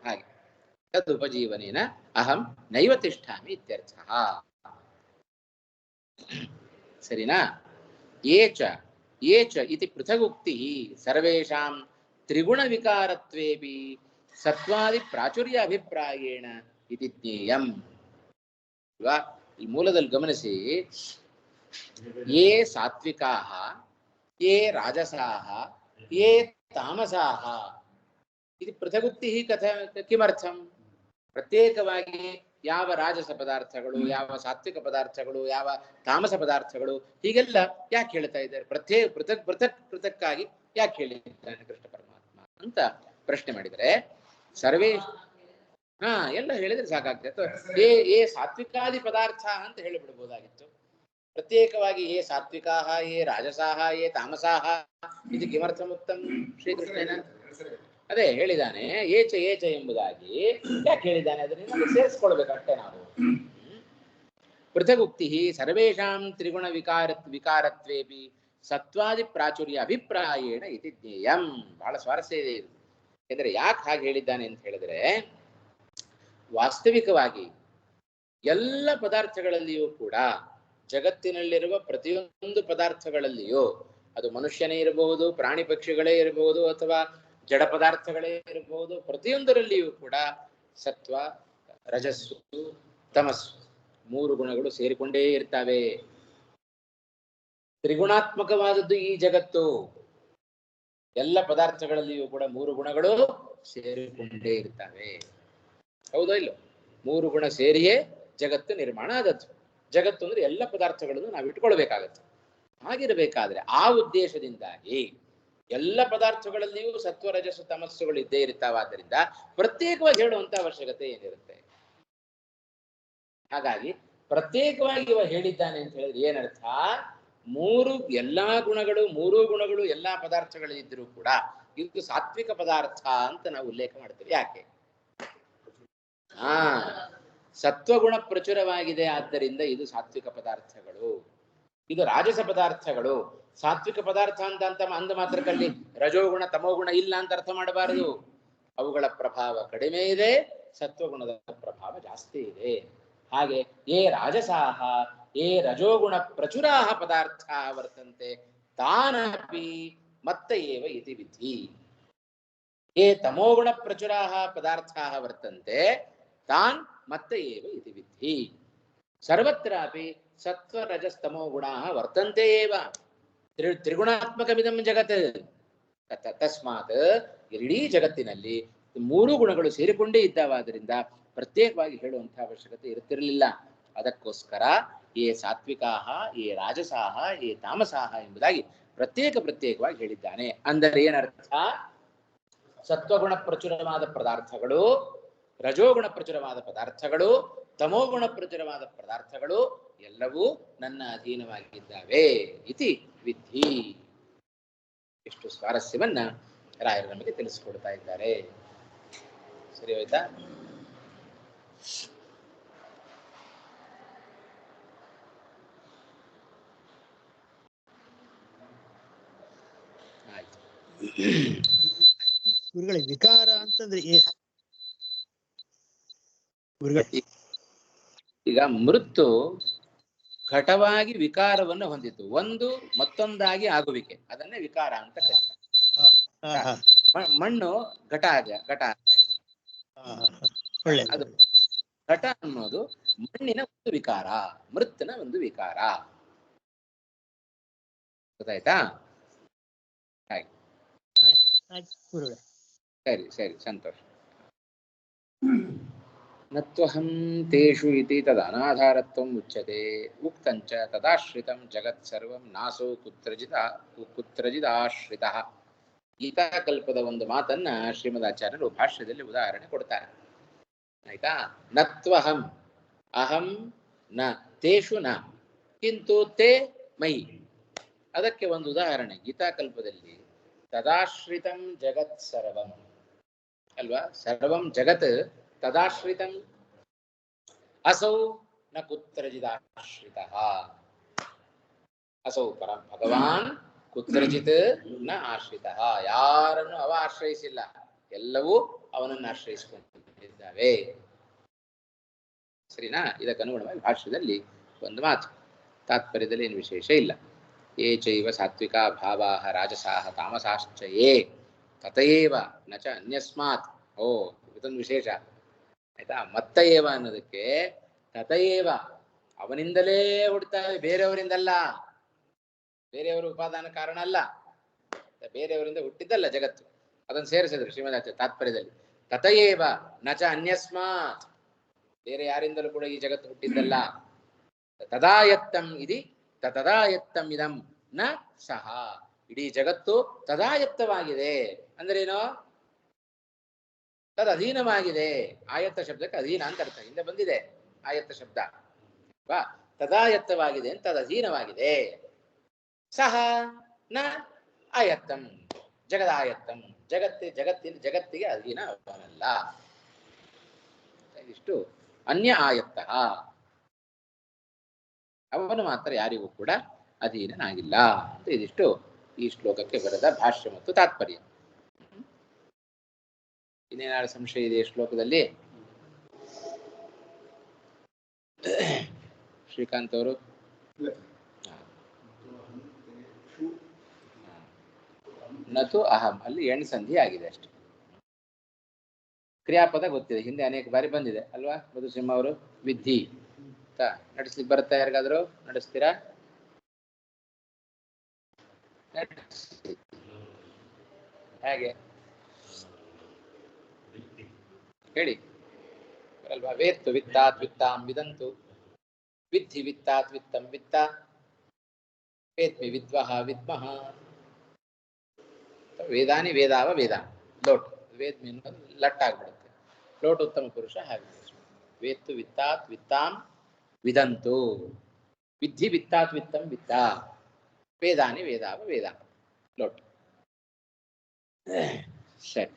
ಹಾಗೆ ತದುಪಜೀವನೇನ ಅಹಂ ನೈವ ತಿಷ್ಠಾಮಿ ಇತ್ಯರ್ಥ. ಸರಿನಾ? ಏಚ ಇತಿ ಪೃಥಗುಕ್ತಿ ಸರ್ವೇಷಾಂ ತ್ರಿಗುಣ ವಿಕಾರತ್ವೇಪಿ ಸತ್ವಾದಿ ಪ್ರಾಚುರ್ಯ ಅಭಿಪ್ರಾಯೇಣ ಇತಿ ಜ್ಞೇಯಂ. ಅಲ್ವಾ? ಈ ಮೂಲದಲ್ಲಿ ಗಮನಿಸಿ, ಯೇ ಸಾತ್ವಿಕಾಃ ಯೇ ರಾಜಸಾಃ ಯೇ ತಾಮಸಾಃ ಇದು ಪೃಥಗುಕ್ತಿ ಕಿಮರ್ಥಂ? ಪ್ರತ್ಯೇಕವಾಗಿ ಯಾವ ರಾಜಸ ಪದಾರ್ಥಗಳು, ಯಾವ ಸಾತ್ವಿಕ ಪದಾರ್ಥಗಳು, ಯಾವ ತಾಮಸ ಪದಾರ್ಥಗಳು, ಹೀಗೆಲ್ಲ ಯಾಕೆ ಹೇಳ್ತಾ ಇದ್ದಾರೆ? ಪೃಥಕ್ಕಾಗಿ ಯಾಕೆ ಹೇಳಿದ್ದಾನೆ ಕೃಷ್ಣ ಪರಮಾತ್ಮ ಅಂತ ಪ್ರಶ್ನೆ ಮಾಡಿದರೆ, ಸರ್ವೇ ಎಲ್ಲ ಹೇಳಿದ್ರೆ ಸಾಕಾಗ್ತದೆ. ಏ ಸಾತ್ವಿಕಾದಿ ಪದಾರ್ಥ ಅಂತ ಹೇಳಿಬಿಡ್ಬೋದಾಗಿತ್ತು. ಪ್ರತ್ಯೇಕವಾಗಿ ಯೇ ಸಾತ್ವಿಕಾಃ ಯೇ ರಾಜಸಾಃ ಯೇ ತಾಮಸಾಃ ಇದು ಕಿಮರ್ಥಮುಕ್ತಂ ಶ್ರೀಕೃಷ್ಣನ? ಅದೇ ಹೇಳಿದ್ದಾನೆ, ಏಚ ಎಂಬುದಾಗಿ ಯಾಕೆ ಹೇಳಿದ್ದಾನೆ ಅದನ್ನ ಸೇರಿಸ್ಕೊಳ್ಬೇಕಷ್ಟೇ ನಾವು. ಪೃಥಗುಕ್ತಿ ಸರ್ವೇಷಾಂ ತ್ರಿಗುಣ ವಿಕಾರತ್ವೇಪಿ ಸತ್ವಾದಿ ಪ್ರಾಚುರ್ಯ ಅಭಿಪ್ರಾಯೇಣ ಇತಿ ಜ್ಞೇಯಂ. ಬಹಳ ಸ್ವಾರಸ್ಯ ಇದೆ ಇದು. ಯಾಕಂದ್ರೆ ಯಾಕೆ ಹಾಗೆ ಹೇಳಿದ್ದಾನೆ ಅಂತ ಹೇಳಿದ್ರೆ, ವಾಸ್ತವಿಕವಾಗಿ ಎಲ್ಲ ಪದಾರ್ಥಗಳಲ್ಲಿಯೂ ಕೂಡ, ಜಗತ್ತಿನಲ್ಲಿರುವ ಪ್ರತಿಯೊಂದು ಪದಾರ್ಥಗಳಲ್ಲಿಯೂ, ಅದು ಮನುಷ್ಯನೇ ಇರಬಹುದು, ಪ್ರಾಣಿ ಪಕ್ಷಿಗಳೇ ಇರಬಹುದು, ಅಥವಾ ಜಡ ಪದಾರ್ಥಗಳೇ ಇರಬಹುದು, ಪ್ರತಿಯೊಂದರಲ್ಲಿಯೂ ಕೂಡ ಸತ್ವ, ರಜಸ್ಸು, ತಮಸ್ಸು ಮೂರು ಗುಣಗಳು ಸೇರಿಕೊಂಡೇ ಇರ್ತವೆ. ತ್ರಿಗುಣಾತ್ಮಕವಾದದ್ದು ಈ ಜಗತ್ತು. ಎಲ್ಲ ಪದಾರ್ಥಗಳಲ್ಲಿಯೂ ಕೂಡ ಮೂರು ಗುಣಗಳು ಸೇರಿಕೊಂಡೇ ಇರ್ತವೆ. ಹೌದೋ ಇಲ್ಲೋ? ಮೂರು ಗುಣ ಸೇರಿಯೇ ಜಗತ್ತು ನಿರ್ಮಾಣ ಆದದ್ದು. ಜಗತ್ತು ಅಂದ್ರೆ ಎಲ್ಲ ಪದಾರ್ಥಗಳನ್ನು ನಾವು ಇಟ್ಕೊಳ್ಬೇಕಾಗತ್ತೆ. ಹಾಗಿರಬೇಕಾದ್ರೆ ಆ ಉದ್ದೇಶದಿಂದಾಗಿ ಎಲ್ಲ ಪದಾರ್ಥಗಳಲ್ಲಿಯೂ ಸತ್ವ, ರಜಸ್ಸು, ತಮಸ್ಸುಗಳು ಇದ್ದೇ ಇರ್ತಾವಾದ್ದರಿಂದ ಪ್ರತ್ಯೇಕವಾಗಿ ಹೇಳುವಂತ ಅವಶ್ಯಕತೆ ಏನಿರುತ್ತೆ? ಹಾಗಾಗಿ ಪ್ರತ್ಯೇಕವಾಗಿ ಇವ ಹೇಳಿದ್ದಾನೆ ಅಂತ ಹೇಳಿದ್ರೆ ಏನರ್ಥ? ಮೂರು ಗುಣಗಳು ಎಲ್ಲಾ ಪದಾರ್ಥಗಳಿದ್ರೂ ಕೂಡ ಇದು ಸಾತ್ವಿಕ ಪದಾರ್ಥ ಅಂತ ನಾವು ಉಲ್ಲೇಖ ಮಾಡ್ತೇವೆ. ಯಾಕೆ? ಸತ್ವಗುಣ ಪ್ರಚುರವಾಗಿದೆ, ಆದ್ದರಿಂದ ಇದು ಸಾತ್ವಿಕ ಪದಾರ್ಥಗಳು. ಇದು ರಾಜಸ ಪದಾರ್ಥಗಳು. ಸಾತ್ವಿಕ ಪದಾರ್ಥ ಅಂತ ಅಂದ ಮಾತ್ರಕ್ಕಲ್ಲಿ ರಜೋಗುಣ ತಮೋಗುಣ ಇಲ್ಲ ಅಂತ ಅರ್ಥ ಮಾಡಬಾರದು. ಅವುಗಳ ಪ್ರಭಾವ ಕಡಿಮೆ ಇದೆ, ಸತ್ವಗುಣದ ಪ್ರಭಾವ ಜಾಸ್ತಿ ಇದೆ. ಹಾಗೆ ಯೇ ರಾಜಸಾಹ ಯೇ ರಜೋಗುಣ ಪ್ರಚುರಾಹ ಪದಾರ್ಥ ವರ್ತಂತೆ ತಾನಪಿ ಮತ್ತ ಏವ ಇತಿ ವಿಧಿ. ಯೇ ತಮೋಗುಣ ಪ್ರಚುರಾಹ ಪದಾರ್ಥ ವರ್ತಂತೆ ತಾನ್ ಮತ್ತ ಏವ ಇತಿ ವಿಧಿ. ಸರ್ವತ್ರಾಪಿ ಸತ್ವ ರಜಸ್ತಮೋ ಗುಣಾ ವರ್ತಂತೆ ಏವ. ತ್ರಿಗುಣಾತ್ಮಕವಿದಂ ಜಗತ್. ತಸ್ಮಾತ್ ಇಡೀ ಜಗತ್ತಿನಲ್ಲಿ ಮೂರು ಗುಣಗಳು ಸೇರಿಕೊಂಡೇ ಇದ್ದಾವಾದ್ದರಿಂದ ಪ್ರತ್ಯೇಕವಾಗಿ ಹೇಳುವಂತಹ ಅವಶ್ಯಕತೆ ಇರುತ್ತಿರಲಿಲ್ಲ. ಅದಕ್ಕೋಸ್ಕರ ಯೇ ಸಾತ್ವಿಕಾಹ ಯೇ ರಾಜಸಾಹ ಯೇ ತಾಮಸಾಹ ಎಂಬುದಾಗಿ ಪ್ರತ್ಯೇಕವಾಗಿ ಹೇಳಿದ್ದಾನೆ. ಅಂದರೆ ಏನರ್ಥ? ಸತ್ವಗುಣ ಪ್ರಚುರವಾದ ಪದಾರ್ಥಗಳು, ರಜೋಗುಣ ಪ್ರಚುರವಾದ ಪದಾರ್ಥಗಳು, ತಮೋಗುಣ ಪ್ರಚುರವಾದ ಪದಾರ್ಥಗಳು ಎಲ್ಲವೂ ನನ್ನ ಅಧೀನವಾಗಿದ್ದಾವೆ ಇತಿ ವಿಧಿ ಇಷ್ಟು ಸ್ವಾರಸ್ಯವನ್ನ ರಾಯರು ನಮಗೆ ತಿಳಿಸಿಕೊಡ್ತಾ ಇದ್ದಾರೆ. ಸರಿ ಹೋಯ್ತಾ? ಆಯ್ತು. ಗುರುಗಳೇ, ವಿಕಾರ ಅಂತಂದ್ರೆ ಗುರುಗಳೇ, ಈಗ ಮೃತ್ತು ಘಟವಾಗಿ ವಿಕಾರವನ್ನು ಹೊಂದಿತ್ತು, ಒಂದು ಮತ್ತೊಂದಾಗಿ ಆಗುವಿಕೆ, ಅದನ್ನೇ ವಿಕಾರ ಅಂತ ಕರೀತಾರೆ. ಮಣ್ಣು ಘಟ ಅದು ಘಟ ಅನ್ನೋದು ಮಣ್ಣಿನ ಒಂದು ವಿಕಾರ, ಮೃತ್ತಿನ ಒಂದು ವಿಕಾರ. ಗೊತ್ತಾಯ್ತಾ? ಹಾಗೆ. ಸರಿ ಸರಿ, ಸಂತೋಷ. ನತ್ವಹಂ ತೇಷು ಇತಿ ತದ ಅನಾಧಾರತ್ವಂ ಉಚ್ಯತೆ, ಉಕ್ತಂಚ ತದಾಶ್ರಿತಂ ಜಗತ್ ಸರ್ವಂ ನಾಸೋ ಕುತ್ರಜಿದಾಶ್ರಿತಃ. ಗೀತಾಕಲ್ಪದ ಒಂದು ಮಾತನ್ನ ಶ್ರೀಮದಾಚಾರ್ಯರು ಭಾಷ್ಯದಲ್ಲಿ ಉದಾಹರಣೆ ಕೊಡ್ತಾರೆ. ಆಯ್ತಾ? ನತ್ವಹಂ, ಅಹಂ ನ, ತೇಷು ನ, ಕಿಂತು ತೇ ಮಯಿ. ಅದಕ್ಕೆ ಒಂದು ಉದಾಹರಣೆ ಗೀತಾಕಲ್ಪದಲ್ಲಿ, ತದಾಶ್ರಿತಂ ಜಗತ್ ಸರ್ವಂ ಅಲ್ವಾ, ಸರ್ವಂ ಜಗತ್ ತದಾಶ್ರಿತಂ, ಅಸೌ ನ ಕುತ್ರಜಿದಾಶ್ರಿತಃ. ಅಸೌ ಪರಂ ಭಗವಾನ್ ಕುತ್ರಜಿತ್ ನ ಆಶ್ರಿತಃ. ಯಾರನ್ನು ಅವ ಆಶ್ರಯಿಸಿಲ್ಲ, ಎಲ್ಲವೂ ಅವನನ್ನು ಆಶ್ರಯಿಸಿಕೊಂಡಿದ್ದಾವೆ. ಸರಿನಾ? ಇದಕ್ಕೆ ಅನುಗುಣವಾಗಿ ಭಾಷ್ಯದಲ್ಲಿ ಒಂದು ಮಾತು, ತಾತ್ಪರ್ಯದಲ್ಲಿ ಏನು ವಿಶೇಷ ಇಲ್ಲ. ಯೇ ಚೈವ ಸಾತ್ವಿಕಾ ಭಾವಾಃ ರಾಜಸಾಃ ತಾಮಸಾಶ್ಚ ಯೇ ತತಯೇವ ನ ಚ ಅನ್ಯಸ್ಮಾತ್. ಓ, ಇದೊಂದು ವಿಶೇಷ ಆಯ್ತಾ? ಮತ್ತ ಏವ ಅನ್ನೋದಕ್ಕೆ ತತಯೇವ, ಅವನಿಂದಲೇ ಹುಡ್ತಾರೆ, ಬೇರೆಯವರಿಂದಲ್ಲ. ಬೇರೆಯವರು ಉಪಾದಾನ ಕಾರಣ ಅಲ್ಲ, ಬೇರೆಯವರಿಂದ ಹುಟ್ಟಿದ್ದಲ್ಲ ಜಗತ್ತು. ಅದನ್ನು ಸೇರಿಸಿದ್ರು ಶ್ರೀಮದಾಚಾರ್ಯ ತಾತ್ಪರ್ಯದಲ್ಲಿ. ತತಯೇವ ನ ಚ ಅನ್ಯಸ್ಮಾತ್, ಬೇರೆ ಯಾರಿಂದಲೂ ಕೂಡ ಈ ಜಗತ್ತು ಹುಟ್ಟಿದ್ದಲ್ಲ. ತದಾಯತ್ತಂ ಇದಿ ತದಾಯತ್ತಂ ಇದಂ ನ ಸಹ. ಇಡೀ ಜಗತ್ತು ತದಾಯತ್ತವಾಗಿದೆ ಅಂದ್ರೇನು? ತದ್ ಅಧೀನವಾಗಿದೆ. ಆಯತ್ತ ಶಬ್ದಕ್ಕೆ ಅಧೀನ ಅಂತ ಅರ್ಥ, ಹಿಂದೆ ಬಂದಿದೆ ಆಯತ್ತ ಶಬ್ದ. ತದಾಯತ್ತವಾಗಿದೆ ಅಂತ, ತದ್ ಅಧೀನವಾಗಿದೆ. ಸಹ ನ ಆಯತ್ತಂ, ಜಗದಾಯತ್ತಂ, ಜಗತ್ತಿಗೆ ಅಧೀನ ಅವನಲ್ಲ. ಇದಿಷ್ಟು ಅನ್ಯ ಆಯತ್ತ, ಅವನು ಮಾತ್ರ ಯಾರಿಗೂ ಕೂಡ ಅಧೀನನಾಗಿಲ್ಲ ಅಂತ ಇದಿಷ್ಟು ಈ ಶ್ಲೋಕಕ್ಕೆ ಬರೆದ ಭಾಷ್ಯ ಮತ್ತು ತಾತ್ಪರ್ಯ. ಇನ್ನೇನಾದ್ರು ಸಂಶಯ ಇದೆ ಶ್ಲೋಕದಲ್ಲಿ? ಶ್ರೀಕಾಂತ್ ಅವರು? ನತು ಅಹಂ ಅಲ್ಲಿ ಎಣ್ ಸಂಧಿ ಆಗಿದೆ ಅಷ್ಟೆ. ಕ್ರಿಯಾಪದ ಗೊತ್ತಿದೆ, ಹಿಂದೆ ಅನೇಕ ಬಾರಿ ಬಂದಿದೆ ಅಲ್ವಾ ಮಧುಸಿಂಹ ಅವರು? ವಿಧಿ ಅಂತ ನಡೆಸ್ಲಿಕ್ಕೆ ಬರುತ್ತಾ? ಯಾರಿಗಾದ್ರು ನಡೆಸ್ತೀರಾ? ಹೇಗೆ ಹೇಳಿ ಅಲ್ವಾ? ವೇತ್ತು ವಿತ್ತಾತ್ ವಿತ್ತಾಂ ವಿದಂತು, ವಿದ್ಧಿ ವಿತ್ತಾತ್ ವಿತ್ತಂ ವಿತ್ತ, ವೇದ್ಮಿ ವಿದ್ವಹ ವಿದ್ಮಃ. ವೇದಾನಿ ವೇದಾವ ವೇದ, ಲೋಟ್ ವೇದ್ಮಿ ಲಟ್ ಆಗ್ಬಿಡುತ್ತೆ, ಲೋಟ್ ಉತ್ತಮ ಪುರುಷ. ಹಾಗೆ ವೇತ್ತು ವಿತ್ತಾತ್ ವಿತ್ತಾಂ ವಿದಂತು, ವಿದ್ಧಿ ವಿತ್ತಾತ್ ವಿತ್ತಂ ವಿತ್ತ, ವೇದಾನಿ ವೇದಾವ ವೇದ, ಲೋಟ್. ಸರಿ,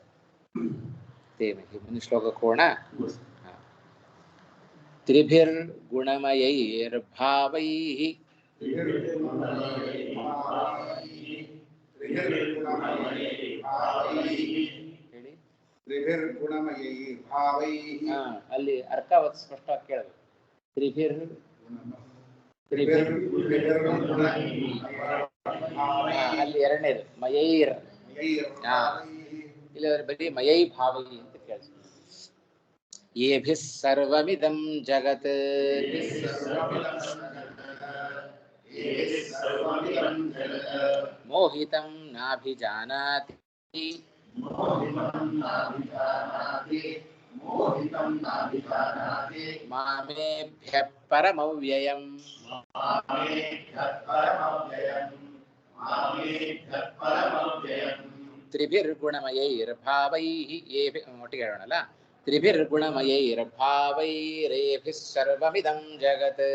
ಮುಂದಿನ ಶ್ಲೋಕಕ್ಕೆ ಹೋಗೋಣ. ತ್ರಿಭಿರ್ಗುಣಮಯೈರ್ಭಾವೈಃ ಹೇಳಿ. ಅಲ್ಲಿ ಅರ್ಥ ಸ್ಪಷ್ಟವಾಗಿ ಕೇಳಬೇಕು. ಅಲ್ಲಿ ಎರಡನೇದು ಮಯೈರ್, ಇಲ್ಲಿ ಬರೀ ಮಯೈ ಭಾವೈ ಅಂತ ಕೇಳಿಸ್ತಾರೆ. ಯೇಭಿಃ ಸರ್ವಮಿದಂ ಜಗತ್ ಮೋಹಿತಂ ನಾಭಿಜಾನಾತಿ ಮಾಮೇಭ್ಯಃ ಪರಮವ್ಯಯಂ. ತ್ರಿಭಿರ್ಗುಣಮಯೈರ್ಭಾವೈಃ ಒಟ್ಟಿಗೆ ಹೇಳೋಣಲ್ಲ. ತ್ರಿಭಿರ್ಗುಣಮಯೈರ್ಭಾವೈರೇಭಿಃ ಸರ್ವಮಿದಂ ಜಗತ್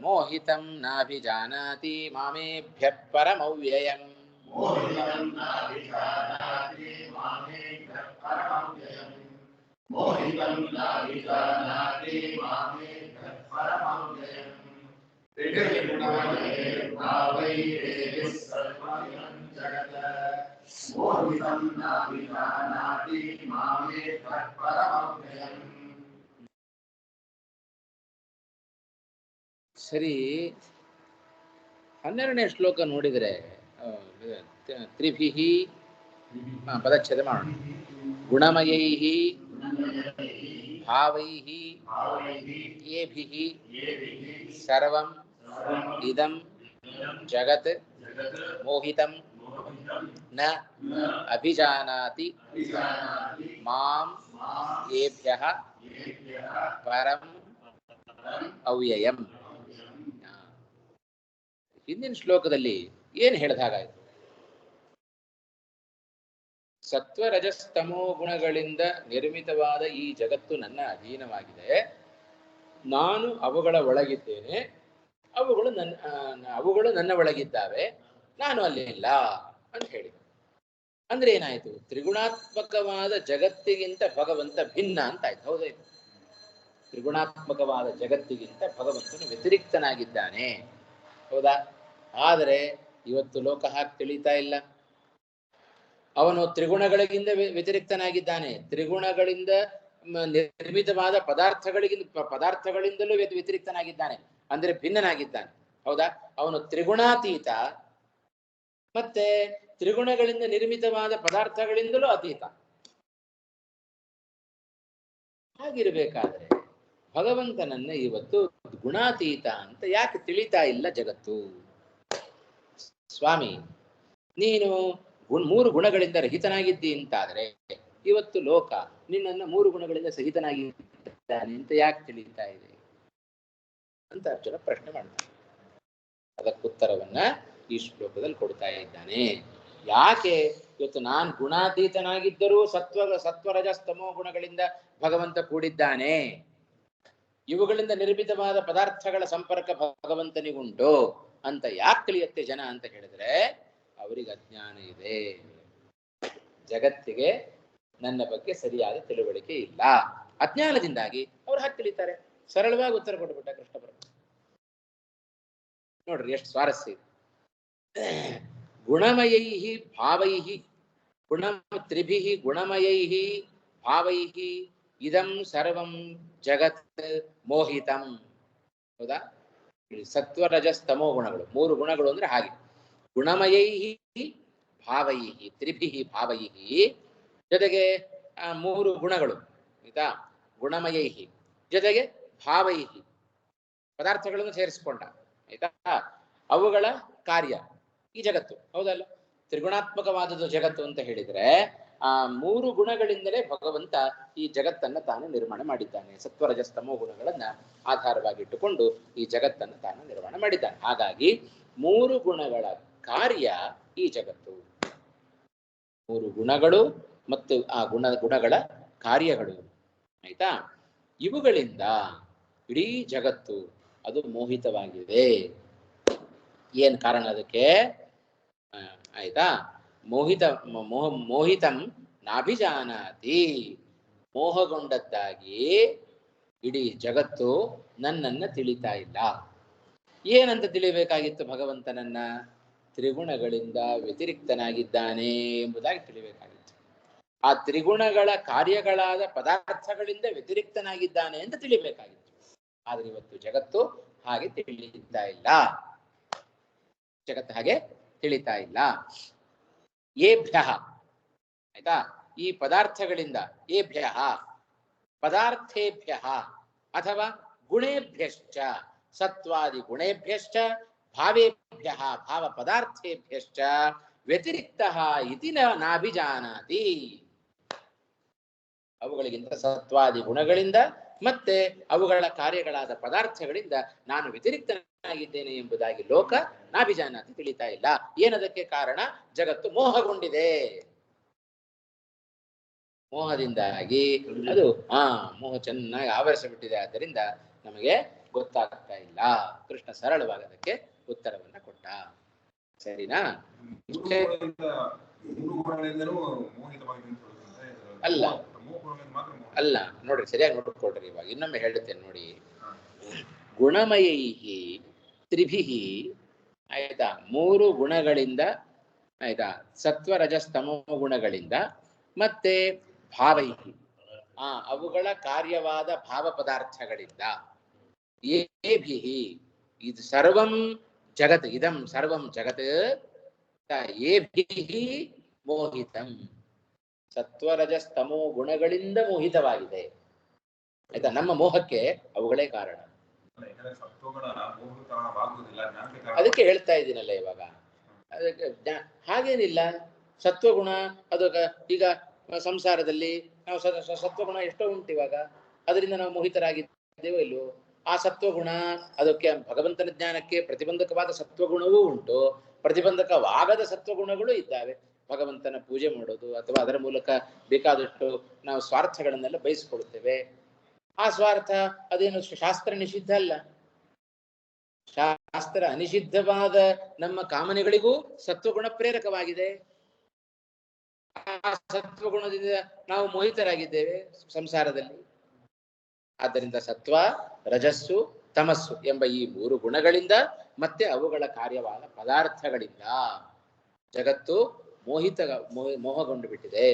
ಮೋಹಿತಂ ನಾಭಿಜಾನಾತಿ ಮಾಮೇಭ್ಯಃ ಪರಮವ್ಯಯಂ. ಸರಿ, 12ನೇ ಶ್ಲೋಕ ನೋಡಿದರೆ ತ್ರಿಭಿಃ ಪದಚ್ಛೇದ ಮಾಡೋಣ. ಗುಣಮಯೈಃ ಭಾವೈಃ ಯೇಭಿಃ ಸರ್ವಂ ಇದಂ ಜಗತ್ ಮೋಹಿತಂ ನ ಅಭಿಜಾನಾತಿ ಮಾಂ ಯೇಭ್ಯಃ ಪರಂ ಅವ್ಯಯಂ. ಹಿಂದಿನ ಶ್ಲೋಕದಲ್ಲಿ ಏನು ಹೇಳಿದ ಹಾಗಾಯಿತು? ಸತ್ವರಜಸ್ತಮೋ ಗುಣಗಳಿಂದ ನಿರ್ಮಿತವಾದ ಈ ಜಗತ್ತು ನನ್ನ ಅಧೀನವಾಗಿದೆ, ನಾನು ಅವುಗಳ ಒಳಗಿದ್ದೇನೆ, ಅವುಗಳು ನನ್ನ ಒಳಗಿದ್ದಾವೆ, ನಾನು ಅಲ್ಲಿ ಇಲ್ಲ ಅಂತ ಹೇಳಿದೆ. ಅಂದ್ರೆ ಏನಾಯ್ತು? ತ್ರಿಗುಣಾತ್ಮಕವಾದ ಜಗತ್ತಿಗಿಂತ ಭಗವಂತ ಭಿನ್ನ ಅಂತ ಆಯ್ತು. ಹೌದಾಯ್ತು? ತ್ರಿಗುಣಾತ್ಮಕವಾದ ಜಗತ್ತಿಗಿಂತ ಭಗವಂತನು ವ್ಯತಿರಿಕ್ತನಾಗಿದ್ದಾನೆ. ಹೌದಾ? ಆದರೆ ಇವತ್ತು ಲೋಕ ಹಾಗೆ ತಿಳಿತಾ ಇಲ್ಲ. ಅವನು ತ್ರಿಗುಣಗಳಿಗಿಂತ ವ್ಯತಿರಿಕ್ತನಾಗಿದ್ದಾನೆ. ತ್ರಿಗುಣಗಳಿಂದ ನಿರ್ಮಿತವಾದ ಪದಾರ್ಥಗಳಿಂದಲೂ ವ್ಯತಿರಿಕ್ತನಾಗಿದ್ದಾನೆ, ಅಂದ್ರೆ ಭಿನ್ನನಾಗಿದ್ದಾನೆ. ಹೌದಾ? ಅವನು ತ್ರಿಗುಣಾತೀತ, ಮತ್ತೆ ತ್ರಿಗುಣಗಳಿಂದ ನಿರ್ಮಿತವಾದ ಪದಾರ್ಥಗಳಿಂದಲೂ ಅತೀತ. ಹಾಗಿರ್ಬೇಕಾದ್ರೆ ಭಗವಂತನನ್ನ ಇವತ್ತು ಗುಣಾತೀತ ಅಂತ ಯಾಕೆ ತಿಳಿತಾ ಇಲ್ಲ ಜಗತ್ತು? ಸ್ವಾಮಿ, ನೀನು 3 ಗುಣಗಳಿಂದ ರಹಿತನಾಗಿದ್ದಿ ಅಂತಾದ್ರೆ ಇವತ್ತು ಲೋಕ ನಿನ್ನನ್ನ 3 ಗುಣಗಳಿಂದ ಸಹಿತನಾಗಿದ್ದಾನೆ ಅಂತ ಯಾಕೆ ತಿಳಿತಾ ಇದೆ ಅಂತ ಅರ್ಜುನ ಪ್ರಶ್ನೆ ಮಾಡ್ತಾನೆ. ಅದಕ್ಕುತ್ತರವನ್ನ ಈ ಶ್ಲೋಕದಲ್ಲಿ ಕೊಡ್ತಾ ಇದ್ದಾನೆ. ಯಾಕೆ ಇವತ್ತು ನಾನು ಗುಣಾತೀತನಾಗಿದ್ದರೂ ಸತ್ವರಜಸ್ತಮೋ ಗುಣಗಳಿಂದ ಭಗವಂತ ಕೂಡಿದ್ದಾನೆ, ಇವುಗಳಿಂದ ನಿರ್ಮಿತವಾದ ಪದಾರ್ಥಗಳ ಸಂಪರ್ಕ ಭಗವಂತನಿಗುಂಟು ಅಂತ ಯಾಕೆ ತಿಳಿಯುತ್ತೆ ಜನ ಅಂತ ಹೇಳಿದ್ರೆ, ಅವರಿಗೆ ಅಜ್ಞಾನ ಇದೆ. ಜಗತ್ತಿಗೆ ನನ್ನ ಬಗ್ಗೆ ಸರಿಯಾದ ತಿಳುವಳಿಕೆ ಇಲ್ಲ. ಅಜ್ಞಾನದಿಂದಾಗಿ ಅವ್ರು ಹಾಗೆ ತಿಳಿತಾರೆ. ಸರಳವಾಗಿ ಉತ್ತರ ಕೊಟ್ಬಿಟ್ಟ ಕೃಷ್ಣ ಪರಮಾತ್ಮ. ನೋಡ್ರಿ ಎಷ್ಟು ಸ್ವಾರಸ್ಯ ಇದೆ. ಗುಣಮಯೈಃ ಭಾವೈಃ ತ್ರಿಭಿಃ ಗುಣಮಯೈಃ ಭಾವೈಃ ಇದಂ ಸರ್ವಂ ಜಗತ್ ಮೋಹಿತಂ. ಹೌದಾ? ಸತ್ವರಜಸ್ತಮೋ ಗುಣಗಳು 3 ಗುಣಗಳು ಅಂದ್ರೆ ಹಾಗೆ. ಗುಣಮಯೈಃ ಭಾವೈಃ ತ್ರಿಭಿಃ ಭಾವೈಃ, ಜೊತೆಗೆ 3 ಗುಣಗಳು, ಆಯ್ತಾ? ಗುಣಮಯೈಃ ಜೊತೆಗೆ ಭಾವೈಃ, ಪದಾರ್ಥಗಳನ್ನು ಸೇರಿಸಿಕೊಂಡ, ಆಯ್ತಾ? ಅವುಗಳ ಕಾರ್ಯ ಈ ಜಗತ್ತು. ಹೌದಲ್ಲ? ತ್ರಿಗುಣಾತ್ಮಕವಾದದ್ದು ಜಗತ್ತು ಅಂತ ಹೇಳಿದ್ರೆ ಆ 3 ಗುಣಗಳಿಂದಲೇ ಭಗವಂತ ಈ ಜಗತ್ತನ್ನ ತಾನು ನಿರ್ಮಾಣ ಮಾಡಿದ್ದಾನೆ. ಸತ್ವರಜಸ್ತಮೋ ಗುಣಗಳನ್ನ ಆಧಾರವಾಗಿಟ್ಟುಕೊಂಡು ಈ ಜಗತ್ತನ್ನ ತಾನು ನಿರ್ಮಾಣ ಮಾಡಿದ್ದಾನೆ. ಹಾಗಾಗಿ 3 ಗುಣಗಳ ಕಾರ್ಯ ಈ ಜಗತ್ತು. 3 ಗುಣಗಳು ಮತ್ತು ಆ ಗುಣಗಳ ಕಾರ್ಯಗಳು, ಆಯ್ತಾ? ಇವುಗಳಿಂದ ಇಡೀ ಜಗತ್ತು ಅದು ಮೋಹಿತವಾಗಿದೆ. ಏನ್ ಕಾರಣ ಅದಕ್ಕೆ? ಆಯ್ತಾ? ಮೋಹಿತಂ ನಾಭಿಜಾನಾತಿ, ಮೋಹಗೊಂಡದ್ದಾಗಿ ಇಡೀ ಜಗತ್ತು ನನ್ನನ್ನ ತಿಳಿತಾ ಇಲ್ಲ. ಏನಂತ ತಿಳಿಬೇಕಾಗಿತ್ತು ಭಗವಂತನನ್ನ? ತ್ರಿಗುಣಗಳಿಂದ ವ್ಯತಿರಿಕ್ತನಾಗಿದ್ದಾನೆ ಎಂಬುದಾಗಿ ತಿಳಿಬೇಕಾಗಿತ್ತು. ಆ ತ್ರಿಗುಣಗಳ ಕಾರ್ಯಗಳಾದ ಪದಾರ್ಥಗಳಿಂದ ವ್ಯತಿರಿಕ್ತನಾಗಿದ್ದಾನೆ ಅಂತ ತಿಳಿಬೇಕಾಗಿತ್ತು. ಆದ್ರೆ ಇವತ್ತು ಜಗತ್ತು ಹಾಗೆ ತಿಳಿತಾ ಇಲ್ಲ. ಜಗತ್ತು ಹಾಗೆ ತಿಳಿತಾ ಇಲ್ಲ. ಏಭ್ಯಃ, ಆಯ್ತಾ? ಈ ಪದಾರ್ಥಗಳಿಂದ, ಏಭ್ಯಃ ಪದಾರ್ಥೇಭ್ಯಃ ಅಥವಾ ಗುಣೇಭ್ಯಶ್ಚ, ಸತ್ವಾದಿ ಗುಣೇಭ್ಯಶ್ಚ ಭಾವೇಭ್ಯಃ ಭಾವ ಪದಾರ್ಥೇಭ್ಯಶ್ಚ ವ್ಯತಿರಿಕ್ತಃ ಇತಿ ನಾಭಿಜಾನಾತಿ. ಅವುಗಳಿಗಿಂತ ಸತ್ವಾದಿ ಗುಣಗಳಿಂದ ಮತ್ತೆ ಅವುಗಳ ಕಾರ್ಯಗಳಾದ ಪದಾರ್ಥಗಳಿಂದ ನಾನು ವ್ಯತಿರಿಕ್ತನಾಗಿದ್ದೇನೆ ಎಂಬುದಾಗಿ ಲೋಕ ನಾಭಿಜಾನಾತಿ ತಿಳಿತಾ ಇಲ್ಲ. ಏನದಕ್ಕೆ ಕಾರಣ? ಜಗತ್ತು ಮೋಹಗೊಂಡಿದೆ. ಮೋಹದಿಂದಾಗಿ ಅದು ಮೋಹ ಚೆನ್ನಾಗಿ ಆವರಿಸಿಬಿಟ್ಟಿದೆ. ಆದ್ದರಿಂದ ನಮಗೆ ಗೊತ್ತಾಗ್ತಾ ಇಲ್ಲ. ಕೃಷ್ಣ ಸರಳವಾಗಿ ಅದಕ್ಕೆ ಉತ್ತರವನ್ನ ಕೊಟ್ಟ. ಸರಿನಾ? ಅಲ್ಲ ಅಲ್ಲ, ನೋಡ್ರಿ ಸರಿಯಾಗಿ ನೋಡ್ಕೊಳ್ರಿ. ಇವಾಗ ಇನ್ನೊಮ್ಮೆ ಹೇಳುತ್ತೇನೆ ನೋಡಿ. ಗುಣಮಯೈಹಿ ತ್ರಿಭಿಹಿ, ಆಯ್ತಾ, 3 ಗುಣಗಳಿಂದ, ಆಯ್ತಾ, ಸತ್ವ ರಜಸ್ತಮೋ ಗುಣಗಳಿಂದ, ಮತ್ತೆ ಭಾವೈಹಿ, ಅವುಗಳ ಕಾರ್ಯವಾದ ಭಾವ ಪದಾರ್ಥಗಳಿಂದ, ಏಭಿಹಿ, ಇದು ಸರ್ವಂ ಜಗತ್, ಇದಂ ಸರ್ವಂ ಜಗತ್ ಏಭಿಹಿ ಮೋಹಿತಂ, ಸತ್ವರಜಸ್ತಮೋ ಗುಣಗಳಿಂದ ಮೋಹಿತವಾಗಿದೆ. ಆಯ್ತಾ? ನಮ್ಮ ಮೋಹಕ್ಕೆ ಅವುಗಳೇ ಕಾರಣ. ಅದಕ್ಕೆ ಹೇಳ್ತಾ ಇದ್ದೀನಲ್ಲ ಇವಾಗ. ಅದಕ್ಕೆ ಹಾಗೇನಿಲ್ಲ, ಸತ್ವಗುಣ ಅದು ಈಗ ಸಂಸಾರದಲ್ಲಿ ನಾವು ಸತ್ವಗುಣ ಎಷ್ಟೋ ಉಂಟು ಇವಾಗ. ಅದರಿಂದ ನಾವು ಮೋಹಿತರಾಗಿದ್ದೇವೋ ಇಲ್ವೋ? ಆ ಸತ್ವಗುಣ ಅದಕ್ಕೆ ಭಗವಂತನ ಜ್ಞಾನಕ್ಕೆ ಪ್ರತಿಬಂಧಕವಾದ ಸತ್ವಗುಣವೂ ಉಂಟು, ಪ್ರತಿಬಂಧಕವಾಗದ ಸತ್ವಗುಣಗಳು ಇದ್ದಾವೆ. ಭಗವಂತನ ಪೂಜೆ ಮಾಡೋದು ಅಥವಾ ಅದರ ಮೂಲಕ ಬೇಕಾದಷ್ಟು ನಾವು ಸ್ವಾರ್ಥಗಳನ್ನೆಲ್ಲ ಬಯಸಿಕೊಳ್ತೇವೆ. ಆ ಸ್ವಾರ್ಥ ಅದೇನು ಶಾಸ್ತ್ರ ನಿಷಿದ್ಧ ಅಲ್ಲ. ಶಾಸ್ತ್ರ ಅನಿಷಿದ್ಧವಾದ ನಮ್ಮ ಕಾಮನೆಗಳಿಗೂ ಸತ್ವಗುಣ ಪ್ರೇರಕವಾಗಿದೆ. ಆ ಸತ್ವಗುಣದಿಂದ ನಾವು ಮೋಹಿತರಾಗಿದ್ದೇವೆ ಸಂಸಾರದಲ್ಲಿ. ಆದ್ದರಿಂದ ಸತ್ವ, ರಜಸ್ಸು, ತಮಸ್ಸು ಎಂಬ ಈ 3 ಗುಣಗಳಿಂದ ಮತ್ತೆ ಅವುಗಳ ಕಾರ್ಯವಾದ ಪದಾರ್ಥಗಳಿಂದ ಜಗತ್ತು ಮೋಹಗೊಂಡು ಬಿಟ್ಟಿದೆ.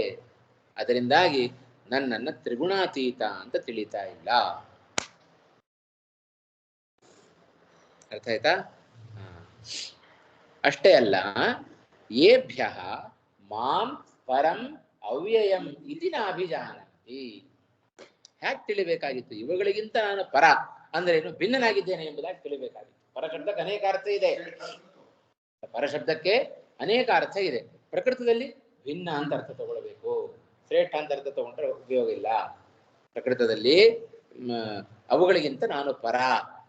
ಅದರಿಂದಾಗಿ ನನ್ನನ್ನ ತ್ರಿಗುಣಾತೀತ ಅಂತ ತಿಳಿತಾ ಇಲ್ಲ. ಅರ್ಥ ಆಯ್ತಾ? ಅಷ್ಟೇ ಅಲ್ಲ, ಏಭ್ಯ ಮಾಂ ಪರಂ ಅವ್ಯಯಂ ಇತಿ ನಾಭಿಜಾನತಿ. ಹ್ಯಾಕ್ ತಿಳಿಬೇಕಾಗಿತ್ತು? ಇವುಗಳಿಗಿಂತ ನಾನು ಪರ ಅಂದ್ರೆ ಏನು, ಭಿನ್ನನಾಗಿದ್ದೇನೆ ಎಂಬುದಾಗಿ ತಿಳಿಬೇಕಾಗಿತ್ತು. ಪರಶಬ್ದಕ್ಕೆ ಅನೇಕ ಅರ್ಥ ಇದೆ. ಪರಶಬ್ದಕ್ಕೆ ಅನೇಕ ಅರ್ಥ ಇದೆ. ಪ್ರಕೃತದಲ್ಲಿ ಭಿನ್ನ ಅಂತ ಅರ್ಥ ತಗೊಳ್ಬೇಕು, ಶ್ರೇಷ್ಠ ಅಂತ ಅರ್ಥ ತಗೊಂಡ್ರೆ ಉಪಯೋಗ ಇಲ್ಲ. ಪ್ರಕೃತದಲ್ಲಿ ಅವುಗಳಿಗಿಂತ ನಾನು ಪರ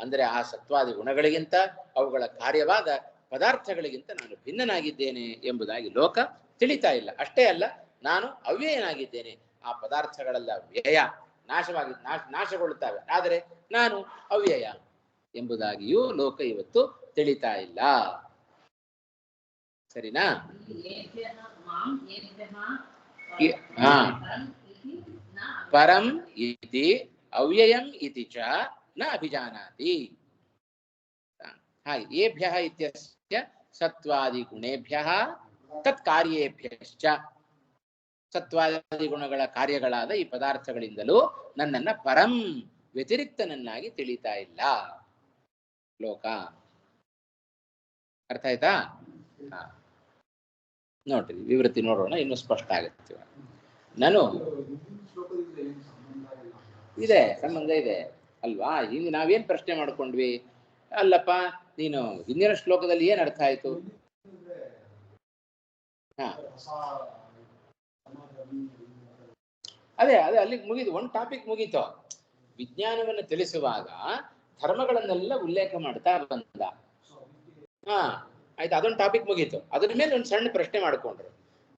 ಅಂದರೆ ಆ ಸತ್ವಾದಿ ಗುಣಗಳಿಗಿಂತ ಅವುಗಳ ಕಾರ್ಯವಾದ ಪದಾರ್ಥಗಳಿಗಿಂತ ನಾನು ಭಿನ್ನನಾಗಿದ್ದೇನೆ ಎಂಬುದಾಗಿ ಲೋಕ ತಿಳಿತಾ ಇಲ್ಲ. ಅಷ್ಟೇ ಅಲ್ಲ, ನಾನು ಅವ್ಯಯನಾಗಿದ್ದೇನೆ. ಆ ಪದಾರ್ಥಗಳೆಲ್ಲ ವ್ಯಯ, ನಾಶಗೊಳ್ಳುತ್ತವೆ, ಆದರೆ ನಾನು ಅವ್ಯಯ ಎಂಬುದಾಗಿಯೂ ಲೋಕ ಇವತ್ತು ತಿಳಿತಾ ಇಲ್ಲ. ಸರಿನಾ? ಪರಂ ಇತಿ ಅವ್ಯಯಂ ಇತಿ ಚ ನ ಅಭಿಜಾನಾತಿ. ಹಾಗೆ ಏಭ್ಯಃ ಇತ್ಯಸ್ಯ ಸತ್ವಾದಿ ಗುಣೇಭ್ಯಃ ತತ್ ಕಾರ್ಯೇಭ್ಯಶ್ಚ, ಸತ್ವಾದಿ ಗುಣಗಳ ಕಾರ್ಯಗಳಾದ ಈ ಪದಾರ್ಥಗಳಿಂದಲೂ ನನ್ನನ್ನ ಪರಂ ವ್ಯತಿರಿಕ್ತನನ್ನಾಗಿ ತಿಳಿತಾ ಇಲ್ಲ ಲೋಕ. ಅರ್ಥ ಆಯ್ತಾ? ನೋಡ್ರಿ, ವಿವೃತ್ತಿ ನೋಡೋಣ, ಇನ್ನೂ ಸ್ಪಷ್ಟ ಆಗುತ್ತೆ. ನಾನು ಇದೆ, ಸಂಬಂಧ ಇದೆ ಅಲ್ವಾ? ಹಿಂದೆ ನಾವೇನ್ ಪ್ರಶ್ನೆ ಮಾಡ್ಕೊಂಡ್ವಿ? ಅಲ್ಲಪ್ಪ, ನೀನು ಹಿಂದಿನ ಶ್ಲೋಕದಲ್ಲಿ ಏನ್ ಅರ್ಥ ಆಯ್ತು? ಅದೇ ಅಲ್ಲಿಗೆ ಮುಗಿದು, ಒಂದು ಟಾಪಿಕ್ ಮುಗೀತು. ವಿಜ್ಞಾನವನ್ನು ತಿಳಿಸುವಾಗ ಧರ್ಮಗಳನ್ನೆಲ್ಲ ಉಲ್ಲೇಖ ಮಾಡ್ತಾ ಬಂದ. ಆಯ್ತು, ಅದೊಂದು ಟಾಪಿಕ್ ಮುಗೀತು. ಅದ್ರ ಮೇಲೆ ಒಂದು ಸಣ್ಣ ಪ್ರಶ್ನೆ ಮಾಡ್ಕೊಂಡ್ರು.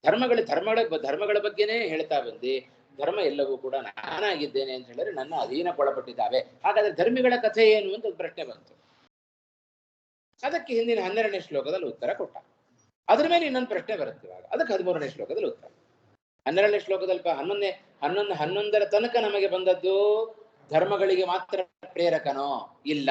ಧರ್ಮಗಳ ಬಗ್ಗೆನೇ ಹೇಳ್ತಾ ಬಂದು, ಧರ್ಮ ಎಲ್ಲವೂ ಕೂಡ ನಾನಾಗಿದ್ದೇನೆ ಅಂತ ಹೇಳಿದ್ರೆ ನನ್ನ ಅಧೀನಕ್ಕೊಳಪಟ್ಟಿದ್ದಾವೆ, ಹಾಗಾದ್ರೆ ಧರ್ಮಿಗಳ ಕಥೆ ಏನು ಅಂತ ಒಂದು ಪ್ರಶ್ನೆ ಬಂತು. ಅದಕ್ಕೆ ಹಿಂದಿನ 12ನೇ ಶ್ಲೋಕದಲ್ಲಿ ಉತ್ತರ ಕೊಟ್ಟ. ಅದ್ರ ಮೇಲೆ ಇನ್ನೊಂದು ಪ್ರಶ್ನೆ ಬರುತ್ತೆ ಇವಾಗ, ಅದಕ್ಕೆ 13ನೇ ಶ್ಲೋಕದಲ್ಲಿ ಉತ್ತರ. 12ನೇ ಶ್ಲೋಕದಲ್ಲಿ 11ರ ತನಕ ನಮಗೆ ಬಂದದ್ದು ಧರ್ಮಗಳಿಗೆ ಮಾತ್ರ ಪ್ರೇರಕನೋ? ಇಲ್ಲ,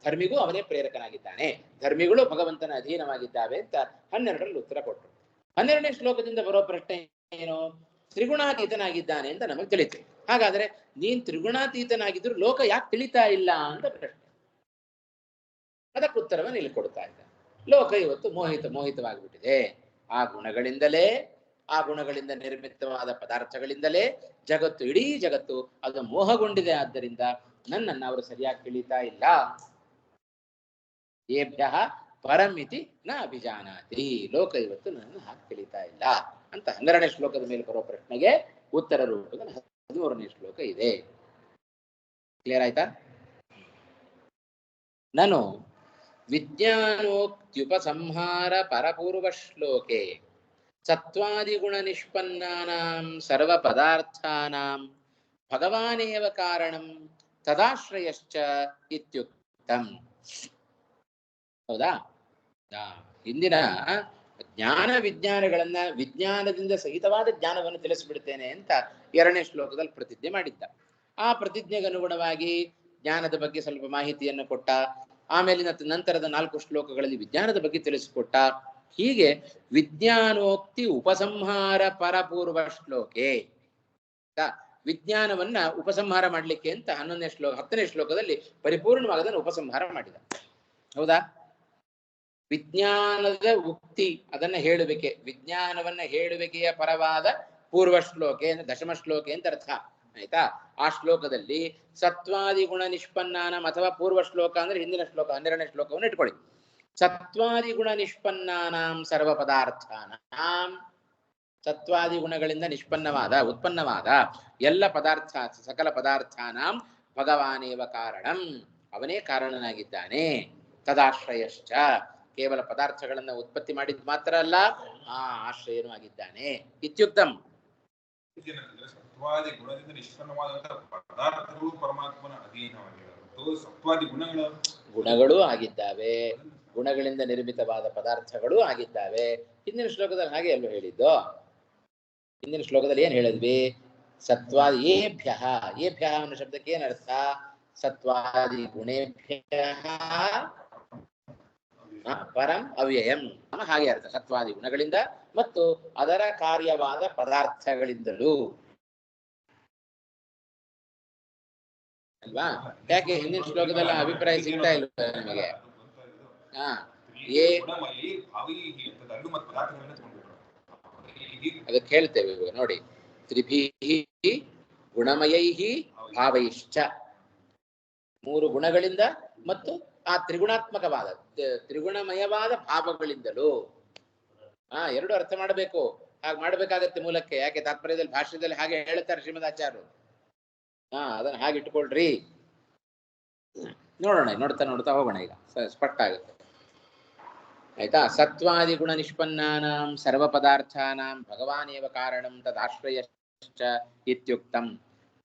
ಧರ್ಮಿಗೂ ಅವನೇ ಪ್ರೇರಕನಾಗಿದ್ದಾನೆ, ಧರ್ಮಿಗಳು ಭಗವಂತನ ಅಧೀನವಾಗಿದ್ದಾವೆ ಅಂತ 12ರಲ್ಲಿ ಉತ್ತರ ಕೊಟ್ಟರು. 12ನೇ ಶ್ಲೋಕದಿಂದ ಬರೋ ಪ್ರಶ್ನೆ ಏನು? ತ್ರಿಗುಣಾತೀತನಾಗಿದ್ದಾನೆ ಅಂತ ನಮಗೆ ತಿಳಿತು. ಹಾಗಾದ್ರೆ ನೀನ್ ತ್ರಿಗುಣಾತೀತನಾಗಿದ್ರು ಲೋಕ ಯಾಕೆ ತಿಳಿತಾ ಇಲ್ಲ ಅಂತ ಪ್ರಶ್ನೆ. ಅದಕ್ಕೆ ಉತ್ತರವನ್ನು ಇಲ್ಲಿ ಕೊಡ್ತಾ ಇದ್ದ. ಲೋಕ ಇವತ್ತು ಮೋಹಿತವಾಗಿಬಿಟ್ಟಿದೆ. ಆ ಗುಣಗಳಿಂದ ನಿರ್ಮಿತವಾದ ಪದಾರ್ಥಗಳಿಂದಲೇ ಜಗತ್ತು, ಇಡೀ ಜಗತ್ತು ಅದು ಮೋಹಗೊಂಡಿದೆ. ಆದ್ದರಿಂದ ನನ್ನನ್ನು ಅವರು ಸರಿಯಾಗಿ ತಿಳಿತಾ ಇಲ್ಲ. ಏಭ್ಯ ಪರಮಿತಿ ನ ಅಭಿಜಾನಾತಿ. ಲೋಕ ಇವತ್ತು ನನ್ನನ್ನು ಹಾಕಿ ತಿಳಿತಾ ಇಲ್ಲ ಅಂತ 12ನೇ ಶ್ಲೋಕದ ಮೇಲೆ ಬರೋ ಪ್ರಶ್ನೆಗೆ ಉತ್ತರ ರೂಪದಲ್ಲಿ 13ನೇ ಶ್ಲೋಕ ಇದೆ. ಕ್ಲಿಯರ್ ಆಯ್ತಾ? ನಾನು ವಿಜ್ಞಾನೋಕ್ತ್ಯುಪಸಂಹಾರ ಪರಪೂರ್ವ ಶ್ಲೋಕೆ ಸತ್ವಾದಿಗುಣ ನಿಷ್ಪನ್ನಾನಾಂ ಸರ್ವ ಪದಾರ್ಥಾನಾಂ ಭಗವಾನೇವ ಕಾರಣಂ ತದಾಶ್ರಯಶ್ಚ ಇತ್ಯುಕ್ತಂ. ಹೌದಾ? ಹಿಂದಿನ ಜ್ಞಾನ ವಿಜ್ಞಾನಗಳನ್ನ ವಿಜ್ಞಾನದಿಂದ ಸಹಿತವಾದ ಜ್ಞಾನವನ್ನು ತಿಳಿಸಿಬಿಡ್ತೇನೆ ಅಂತ 2ನೇ ಶ್ಲೋಕದಲ್ಲಿ ಪ್ರತಿಜ್ಞೆ ಮಾಡಿದ್ದ. ಆ ಪ್ರತಿಜ್ಞೆಗೆ ಅನುಗುಣವಾಗಿ ಜ್ಞಾನದ ಬಗ್ಗೆ ಸ್ವಲ್ಪ ಮಾಹಿತಿಯನ್ನು ಕೊಟ್ಟ. ಆಮೇಲಿನ ನಂತರದ 4 ಶ್ಲೋಕಗಳಲ್ಲಿ ವಿಜ್ಞಾನದ ಬಗ್ಗೆ ತಿಳಿಸಿಕೊಟ್ಟ. ಹೀಗೆ ವಿಜ್ಞಾನೋಕ್ತಿ ಉಪಸಂಹಾರ ಪರಪೂರ್ವ ಶ್ಲೋಕೆ ವಿಜ್ಞಾನವನ್ನ ಉಪಸಂಹಾರ ಮಾಡ್ಲಿಕ್ಕೆ ಅಂತ 11ನೇ ಶ್ಲೋಕ 10ನೇ ಶ್ಲೋಕದಲ್ಲಿ ಪರಿಪೂರ್ಣವಾಗದನ್ನು ಉಪಸಂಹಾರ ಮಾಡಿದ. ಹೌದಾ? ವಿಜ್ಞಾನದ ಉಕ್ತಿ ಅದನ್ನ ಹೇಳುವಿಕೆ, ವಿಜ್ಞಾನವನ್ನ ಹೇಳುವಿಕೆಯ ಪರವಾದ ಪೂರ್ವ ಶ್ಲೋಕೆ ದಶಮ ಶ್ಲೋಕೆ ಅಂತ ಅರ್ಥ ಆಯ್ತಾ. ಆ ಶ್ಲೋಕದಲ್ಲಿ ಸತ್ವಾದಿ ಗುಣ ನಿಷ್ಪನ್ನಾನಂ ಅಥವಾ ಪೂರ್ವ ಶ್ಲೋಕ ಅಂದ್ರೆ ಹಿಂದಿನ ಶ್ಲೋಕ 12ನೇ ಶ್ಲೋಕವನ್ನು ಇಟ್ಕೊಳ್ಳಿ. ಸತ್ವಾದಿ ಗುಣ ನಿಷ್ಪನ್ನಾನಾಂ ಸರ್ವ ಪದಾರ್ಥಾನಾಂ, ಸತ್ವಾದಿ ಗುಣಗಳಿಂದ ನಿಷ್ಪನ್ನವಾದ ಉತ್ಪನ್ನವಾದ ಎಲ್ಲ ಪದಾರ್ಥ ಸಕಲ ಪದಾರ್ಥಾನಾಂ ಭಗವಾನೇವ ಕಾರಣಂ, ಅವನೇ ಕಾರಣನಾಗಿದ್ದಾನೆ. ತದಾಶ್ರಯಶ್ಚ, ಕೇವಲ ಪದಾರ್ಥಗಳನ್ನ ಉತ್ಪತ್ತಿ ಮಾಡಿದ್ ಮಾತ್ರ ಅಲ್ಲ, ಆ ಆಶ್ರಯನೂ ಆಗಿದ್ದಾನೆ. ಇತ್ಯುಕ್ತಂ. ಸತ್ವಾದಿ ಗುಣದಿಂದ ನಿಷ್ಪನ್ನವಾದಂತಹ ಪದಾರ್ಥಗಳು ಪರಮಾತ್ಮನ ಅಧೀನವಾಗಿವೆ. ಸತ್ವಾದಿ ಗುಣಗಳು ಆಗಿದ್ದಾವೆ, ಗುಣಗಳಿಂದ ನಿರ್ಮಿತವಾದ ಪದಾರ್ಥಗಳು ಆಗಿದ್ದಾವೆ. ಹಿಂದಿನ ಶ್ಲೋಕದಲ್ಲಿ ಹಾಗೆ ಅಲ್ಲೂ ಹೇಳಿದ್ದು. ಹಿಂದಿನ ಶ್ಲೋಕದಲ್ಲಿ ಏನ್ ಹೇಳಿದ್ವಿ? ಸತ್ವಾದಿ ಏಭ್ಯ, ಏಭ್ಯ ಅನ್ನೋ ಶಬ್ದಕ್ಕೆ ಏನರ್ಥ? ಸತ್ವಾದಿ ಗುಣೇಭ್ಯ ಪರಂ ಅವ್ಯಯಂ, ಹಾಗೆ ಅರ್ಥ. ಸತ್ವಾದಿ ಗುಣಗಳಿಂದ ಮತ್ತು ಅದರ ಕಾರ್ಯವಾದ ಪದಾರ್ಥಗಳಿಂದಲೂ ಅಲ್ವಾ? ಯಾಕೆ ಹಿಂದಿನ ಶ್ಲೋಕದಲ್ಲಿ ಅಭಿಪ್ರಾಯ ಸಿಗ್ತಾ ಇಲ್ವ ನಿಮಗೆ? ಅದಕ್ಕೆ ಹೇಳ್ತೇವೆ ಇವಾಗ ನೋಡಿ. ತ್ರಿಭಿಃ ಗುಣಮಯೈಃ ಭಾವೈಶ್ಚ, 3 ಗುಣಗಳಿಂದ ಮತ್ತು ಆ ತ್ರಿಗುಣಾತ್ಮಕವಾದ ತ್ರಿಗುಣಮಯವಾದ ಭಾವಗಳಿಂದಲೂ. 2 ಅರ್ಥ ಮಾಡಬೇಕು. ಹಾಗೆ ಮಾಡ್ಬೇಕಾಗತ್ತೆ ಮೂಲಕ್ಕೆ. ಯಾಕೆ ತಾತ್ಪರ್ಯದಲ್ಲಿ ಭಾಷ್ಯದಲ್ಲಿ ಹಾಗೆ ಹೇಳ್ತಾರೆ ಶ್ರೀಮದಾಚಾರ್ಯರು. ಅದನ್ನ ಹಾಗೆ ಇಟ್ಕೊಳ್ರಿ. ನೋಡೋಣ, ನೋಡ್ತಾ ಹೋಗೋಣ. ಈಗ ಸ್ಪಷ್ಟ ಆಗುತ್ತೆ ಆಯ್ತಾ. ಸತ್ವಾದಿ ಗುಣ ನಿಷ್ಪನ್ನಾನಾಂ ಸರ್ವ ಪದಾರ್ಥಾನಾಂ ಭಗವಾನೇವ ಕಾರಣಂ ತದಾಶ್ರಯಶ್ಚ ಇತ್ಯುಕ್ತಂ.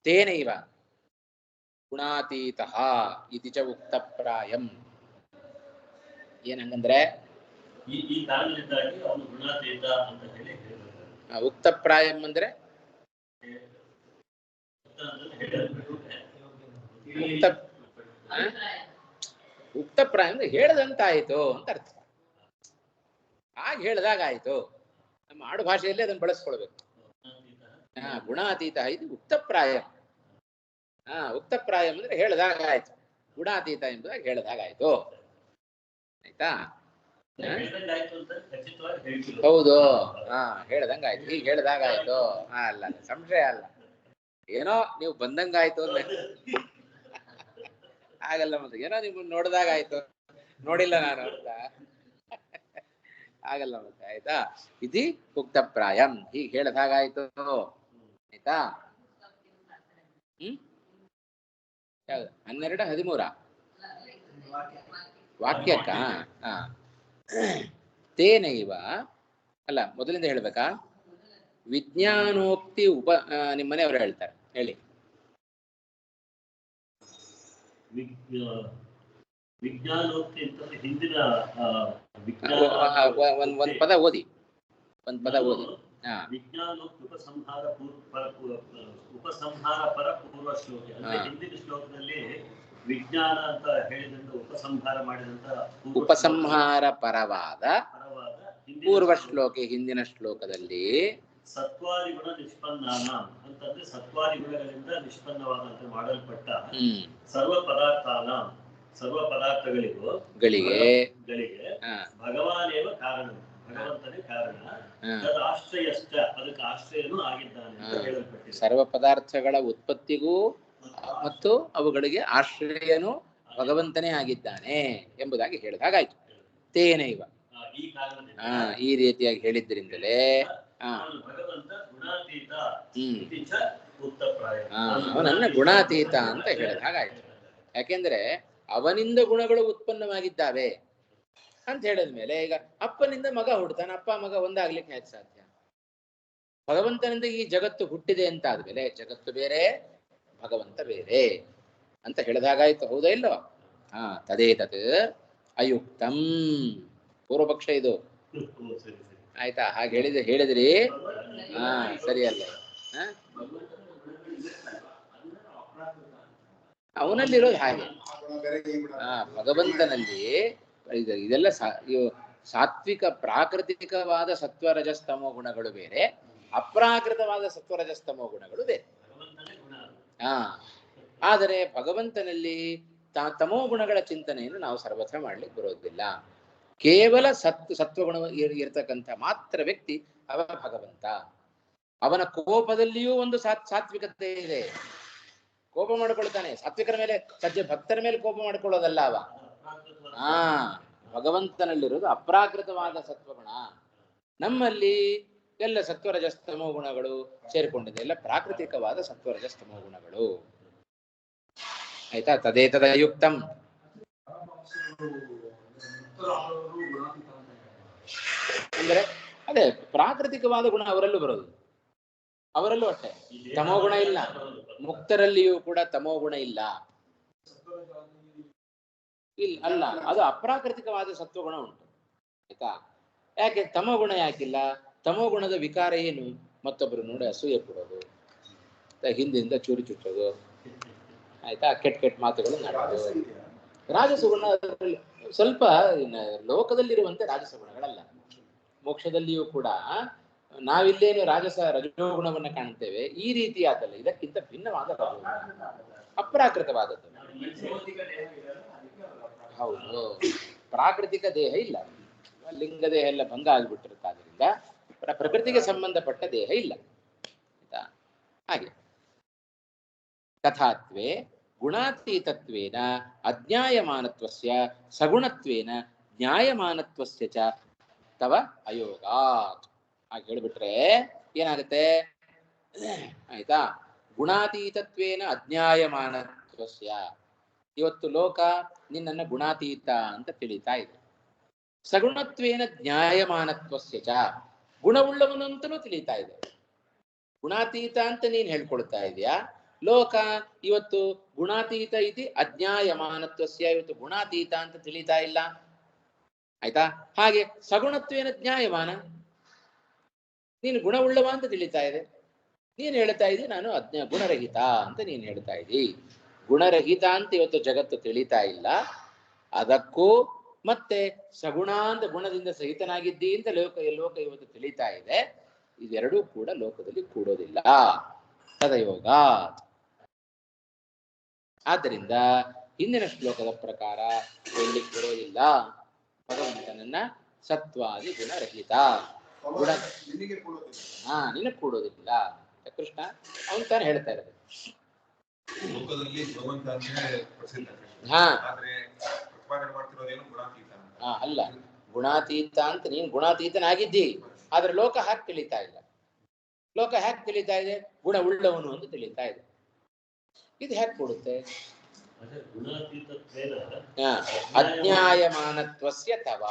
ತೇನೈವ ಗುಣಾತೀತಃ ಇತಿ ಚ ಉಕ್ತಪ್ರಾಯಂ. ಏನಂಗಂದ್ರೆ ಈ ಕಾರಣದಿಂದಾಗಿ ಅವನು ಗುಣಾತೀತ ಅಂತ ಹೇಳಿ ಉಕ್ತಪ್ರಾಯಂ ಅಂದ್ರೆ ಉಕ್ತಪ್ರಾಯ ಅಂದ್ರೆ ಹೇಳದಂತಾಯ್ತು ಅಂತ ಅರ್ಥ. ಹಾಗೆ ಹೇಳ್ದಾಗ ಆಯ್ತು. ನಮ್ಮ ಆಡು ಭಾಷೆಯಲ್ಲಿ ಅದನ್ನು ಬಳಸ್ಕೊಳ್ಬೇಕು. ಗುಣಾತೀತ ಇದು ಉಕ್ತಪ್ರಾಯ. ಉಕ್ತಪ್ರಾಯ ಅಂದ್ರೆ ಹೇಳ್ದಾಗ ಆಯ್ತು. ಗುಣಾತೀತ ಎಂಬುದಾಗಿ ಹೇಳ್ದಾಗ ಆಯ್ತು. ಆಯ್ತಾ? ಹೌದು. ಹೇಳ್ದಂಗಾಯ್ತು, ಹೀಗೆ ಹೇಳ್ದಾಗ ಆಯ್ತು. ಅಲ್ಲ, ಸಂಶಯ ಅಲ್ಲ. ಏನೋ ನೀವು ಬಂದಂಗಾಯ್ತು ಅಂದ್ರೆ ಆಗಲ್ಲ. ಮತ್ತೆ ಏನೋ ನೀವು ನೋಡಿದಾಗ ಆಯ್ತು, ನೋಡಿಲ್ಲ ನಾನು ಅಂತ ಆಗಲ್ಲ ಮತ್ತೆ. ಆಯ್ತಾ? ಇತಿ ಉಕ್ತಪ್ರಾಯಂ, ಹೀಗೆ ಹೇಳ್ದಾಗಾಯ್ತು. ಆಯ್ತಾ? 12, 13 ವಾಕ್ಯಕ್ಕ ತೇನೈವ ಅಲ್ಲ, ಮೊದಲಿಂದ ಹೇಳ್ಬೇಕಾ? ವಿಜ್ಞಾನೋಕ್ತಿ ನಿಮ್ಮ ಮನೆಯವರು ಹೇಳ್ತಾರೆ, ಹೇಳಿ. ವಿಜ್ಞಾನೋಕ್ತಿ ಅಂತಂದ್ರೆ ಹಿಂದಿನ ಒಂದ್ ಪದ ಓದಿ. ವಿಜ್ಞಾನೋಕ್ತಿ ಉಪಸಂಹಾರ ಪರ ಪೂರ್ವ ಶ್ಲೋಕ. ಅಂದ್ರೆ ಹಿಂದಿನ ಶ್ಲೋಕದಲ್ಲಿ ವಿಜ್ಞಾನ ಅಂತ ಹೇಳಿದಂತ ಉಪಸಂಹಾರ ಮಾಡಿದಂತ ಉಪಸಂಹಾರ ಪರವಾದ ಪೂರ್ವ ಶ್ಲೋಕೆ ಹಿಂದಿನ ಶ್ಲೋಕದಲ್ಲಿ ಸತ್ವಾದಿ ಗುಣ ನಿಷ್ಪನ್ನಾನ ಅಂತಂದ್ರೆ ಸತ್ವಾದಿ ಗುಣಗಳಿಂದ ನಿಷ್ಪನ್ನವಾದಂತೆ ಮಾಡಲ್ಪಟ್ಟ ಸರ್ವ ಪದಾರ್ಥಗಳಿಗೂ ಗಳಿಗೆ ಭಗವಾನೇವ ಕಾರಣ, ಭಗವಂತನೇ ಕಾರಣ. ಆಶ್ರಯಶ್ಚ, ಅದಕ್ಕೆ ಆಶ್ರಯನೂ ಆಗಿದ್ದಾನೆ ಅಂತ ಹೇಳಲ್ಪಟ್ಟಿದೆ. ಸರ್ವ ಪದಾರ್ಥಗಳ ಉತ್ಪತ್ತಿಗೂ ಮತ್ತು ಅವುಗಳಿಗೆ ಆಶ್ರಯನು ಭಗವಂತನೇ ಆಗಿದ್ದಾನೆ ಎಂಬುದಾಗಿ ಹೇಳಿದಾಗಾಯ್ತು. ತೇನೈವ, ಈ ರೀತಿಯಾಗಿ ಹೇಳಿದ್ರಿಂದಲೇ ಅವನನ್ನ ಗುಣಾತೀತ ಅಂತ ಹೇಳಿದಾಗಾಯ್ತು. ಯಾಕೆಂದ್ರೆ ಅವನಿಂದ ಗುಣಗಳು ಉತ್ಪನ್ನವಾಗಿದ್ದಾವೆ ಅಂತ ಹೇಳಿದ್ಮೇಲೆ, ಈಗ ಅಪ್ಪನಿಂದ ಮಗ ಹುಡ್ತಾನೆ, ಅಪ್ಪ ಮಗ ಒಂದಾಗ್ಲಿಕ್ಕೆ ಹೇಗೆ ಸಾಧ್ಯ? ಭಗವಂತನಿಂದ ಈ ಜಗತ್ತು ಹುಟ್ಟಿದೆ ಅಂತ ಆದ್ಮೇಲೆ ಜಗತ್ತು ಬೇರೆ ಭಗವಂತ ಬೇರೆ ಅಂತ ಹೇಳಿದಾಗಾಯ್ತು, ಹೌದಾ ಇಲ್ಲೋ? ಹಾ, ತದೇತತ್ ಅಯುಕ್ತಂ. ಪೂರ್ವಪಕ್ಷ ಇದು, ಆಯ್ತಾ? ಹಾಗೆ ಹೇಳಿದ್ರಿ. ಹಾ, ಸರಿ ಅಲ್ಲ? ಅವನಲ್ಲಿರೋದು ಹಾಗೆ. ಭಗವಂತನಲ್ಲಿ ಇದೆಲ್ಲ ಸಾತ್ವಿಕ ಪ್ರಾಕೃತಿಕವಾದ ಸತ್ವರಜಸ್ತಮೋ ಗುಣಗಳು ಬೇರೆ, ಅಪ್ರಾಕೃತವಾದ ಸತ್ವರಜಸ್ತಮೋ ಗುಣಗಳು ಬೇರೆ. ಆದರೆ ಭಗವಂತನಲ್ಲಿ ತಮೋ ಗುಣಗಳ ಚಿಂತನೆಯನ್ನು ನಾವು ಸರ್ವಥಾ ಮಾಡ್ಲಿಕ್ಕೆ ಬರೋದಿಲ್ಲ. ಕೇವಲ ಸತ್ವಗುಣ ಇರತಕ್ಕಂಥ ಮಾತ್ರ ವ್ಯಕ್ತಿ ಅವ ಭಗವಂತ. ಅವನ ಕೋಪದಲ್ಲಿಯೂ ಒಂದು ಸಾತ್ವಿಕತೆ ಇದೆ. ಕೋಪ ಮಾಡಿಕೊಳ್ತಾನೆ ಸಾತ್ವಿಕರ ಮೇಲೆ, ಭಕ್ತರ ಮೇಲೆ ಕೋಪ ಮಾಡಿಕೊಳ್ಳೋದಲ್ಲ ಅವ. ಭಗವಂತನಲ್ಲಿರೋದು ಅಪ್ರಾಕೃತವಾದ ಸತ್ವಗುಣ. ನಮ್ಮಲ್ಲಿ ಎಲ್ಲ ಸತ್ವರಜಸ್ತಮೋ ಗುಣಗಳು ಸೇರಿಕೊಂಡಿದೆ, ಎಲ್ಲ ಪ್ರಾಕೃತಿಕವಾದ ಸತ್ವರಜಸ್ತಮೋ ಗುಣಗಳು. ಆಯ್ತಾ? ತದೇತದಯುಕ್ತಂ. ಅಂದ್ರೆ ಅದೇ ಪ್ರಾಕೃತಿಕವಾದ ಗುಣ ಅವರಲ್ಲೂ ಬರೋದು, ಅವರಲ್ಲೂ ಅಷ್ಟೇ. ತಮೋ ಗುಣ ಇಲ್ಲ, ಮುಕ್ತರಲ್ಲಿಯೂ ಕೂಡ ತಮೋ ಗುಣ ಇಲ್ಲ. ಅಲ್ಲ, ಅದು ಅಪ್ರಾಕೃತಿಕವಾದ ಸತ್ವಗುಣ ಉಂಟು. ಆಯ್ತಾ? ಯಾಕೆ ತಮೋ ಗುಣ ಯಾಕಿಲ್ಲ? ತಮೋ ಗುಣದ ವಿಕಾರ ಏನು? ಮತ್ತೊಬ್ಬರು ನೋಡಿ ಅಸೂಯೆ ಪಡೋದು, ಹಿಂದಿಂದ ಚೂರಿ ಚುಚ್ಚೋದು, ಆಯ್ತಾ? ಕೆಟ್ಟ ಮಾತುಗಳು ನಾಡೋದು. ರಾಜಸಗುಣ ಸ್ವಲ್ಪ ಲೋಕದಲ್ಲಿರುವಂತೆ ರಾಜಸಗುಣಗಳಲ್ಲ. ಮೋಕ್ಷದಲ್ಲಿಯೂ ಕೂಡ ನಾವಿಲ್ಲೇನು ರಜೋಗುಣವನ್ನ ಕಾಣುತ್ತೇವೆ, ಈ ರೀತಿಯಾದಲ್ಲ, ಇದಕ್ಕಿಂತ ಭಿನ್ನವಾದ ಅಪ್ರಾಕೃತವಾದದ್ದು. ಹೌದು, ಪ್ರಾಕೃತಿಕ ದೇಹ ಇಲ್ಲ, ಲಿಂಗ ದೇಹ ಎಲ್ಲ ಭಂಗ ಆಗಿಬಿಟ್ಟಿರುತ್ತಾದ್ರಿಂದ ಪ್ರಕೃತಿಗೆ ಸಂಬಂಧಪಟ್ಟ ದೇಹ ಇಲ್ಲ. ಆಯ್ತಾ? ಹಾಗೆ ತಥಾತ್ವೇ ಗುಣಾತೀತತ್ವೇನ ಅಜ್ಞಾಯಮಾನತ್ವಸ್ಯ ಸಗುಣತ್ವೇನ ಜ್ಞಾಯಮಾನತ್ವಸ್ಯ ಚ ತವ ಅಯೋಗಾತ್. ಹಾಗೆ ಹೇಳಿಬಿಟ್ರೆ ಏನಾಗುತ್ತೆ? ಆಯ್ತಾ? ಗುಣಾತೀತತ್ವೇನ ಅಜ್ಞಾಯಮಾನತ್ವಸ್ಯ. ಇವತ್ತು ಲೋಕ ನಿನ್ನನ್ನು ಗುಣಾತೀತ ಅಂತ ತಿಳಿತಾ ಇದೆ. ಸಗುಣತ್ವೇನ ಜ್ಞಾಯಮಾನತ್ವಸ್ಯ ಚ, ಗುಣವುಳ್ಳವನಂತಲೂ ತಿಳಿತಾ ಇದೆ. ಗುಣಾತೀತ ಅಂತ ನೀನ್ ಹೇಳ್ಕೊಳ್ತಾ ಇದೆಯಾ, ಲೋಕ ಇವತ್ತು ಗುಣಾತೀತ ಇತಿ ಅಜ್ಞಾಯಮಾನತ್ವಸ್ಯ, ಇವತ್ತು ಗುಣಾತೀತ ಅಂತ ತಿಳಿತಾ ಇಲ್ಲ. ಆಯ್ತಾ? ಹಾಗೆ ಸಗುಣತ್ವೇನ ಜ್ಞಾಯಮಾನ, ನೀನು ಗುಣವುಳ್ಳವ ಅಂತ ತಿಳಿತಾ ಇದೆ. ನೀನ್ ಹೇಳ್ತಾ ಇದ್ದಿ ನಾನು ಗುಣರಹಿತ ಅಂತ ನೀನ್ ಹೇಳ್ತಾ ಇದ್ದಿ. ಗುಣರಹಿತ ಅಂತ ಇವತ್ತು ಜಗತ್ತು ತಿಳಿತಾ ಇಲ್ಲ. ಅದಕ್ಕೂ ಮತ್ತೆ ಸಗುಣ ಅಂತ ಗುಣದಿಂದ ಸಹಿತನಾಗಿದ್ದಿ ಅಂತ ಲೋಕ ಇವತ್ತು ತಿಳಿತಾ ಇದೆ. ಇದೆರಡೂ ಕೂಡ ಲೋಕದಲ್ಲಿ ಕೂಡೋದಿಲ್ಲ. ತದಯೋಗ. ಆದ್ದರಿಂದ ಹಿಂದಿನ ಶ್ಲೋಕದ ಪ್ರಕಾರ ಹೇಳಲಿಕ್ಕೆ ಬರೋದಿಲ್ಲ ಭಗವಂತನನ್ನ ಸತ್ವಾದಿ ಗುಣರಹಿತ. ಗುಣ ನಿನಗೆ ಕೂಡೋದಿಲ್ಲ. ಕೃಷ್ಣ ಅವನ್ ತಾನು ಹೇಳ್ತಾ ಇರೋದು. ಅಲ್ಲ, ಗುಣಾತೀತ ಅಂತ ನೀನ್ ಗುಣಾತೀತನಾಗಿದ್ದಿ, ಆದ್ರೆ ಲೋಕ ಹ್ಯಾಕ್ ತಿಳಿತಾ ಇಲ್ಲ. ಲೋಕ ಹ್ಯಾಕ್ ತಿಳಿತಾ ಇದೆ? ಗುಣ ಉಳ್ಳವನು ಅಂತ ತಿಳಿತಾ ಇದೆ. ಇದು ಹ್ಯಾಕ್ ಕೊಡುತ್ತೆ? ಅಜ್ಞಾಯಮಾನತ್ವಸ್ಯ ತವ.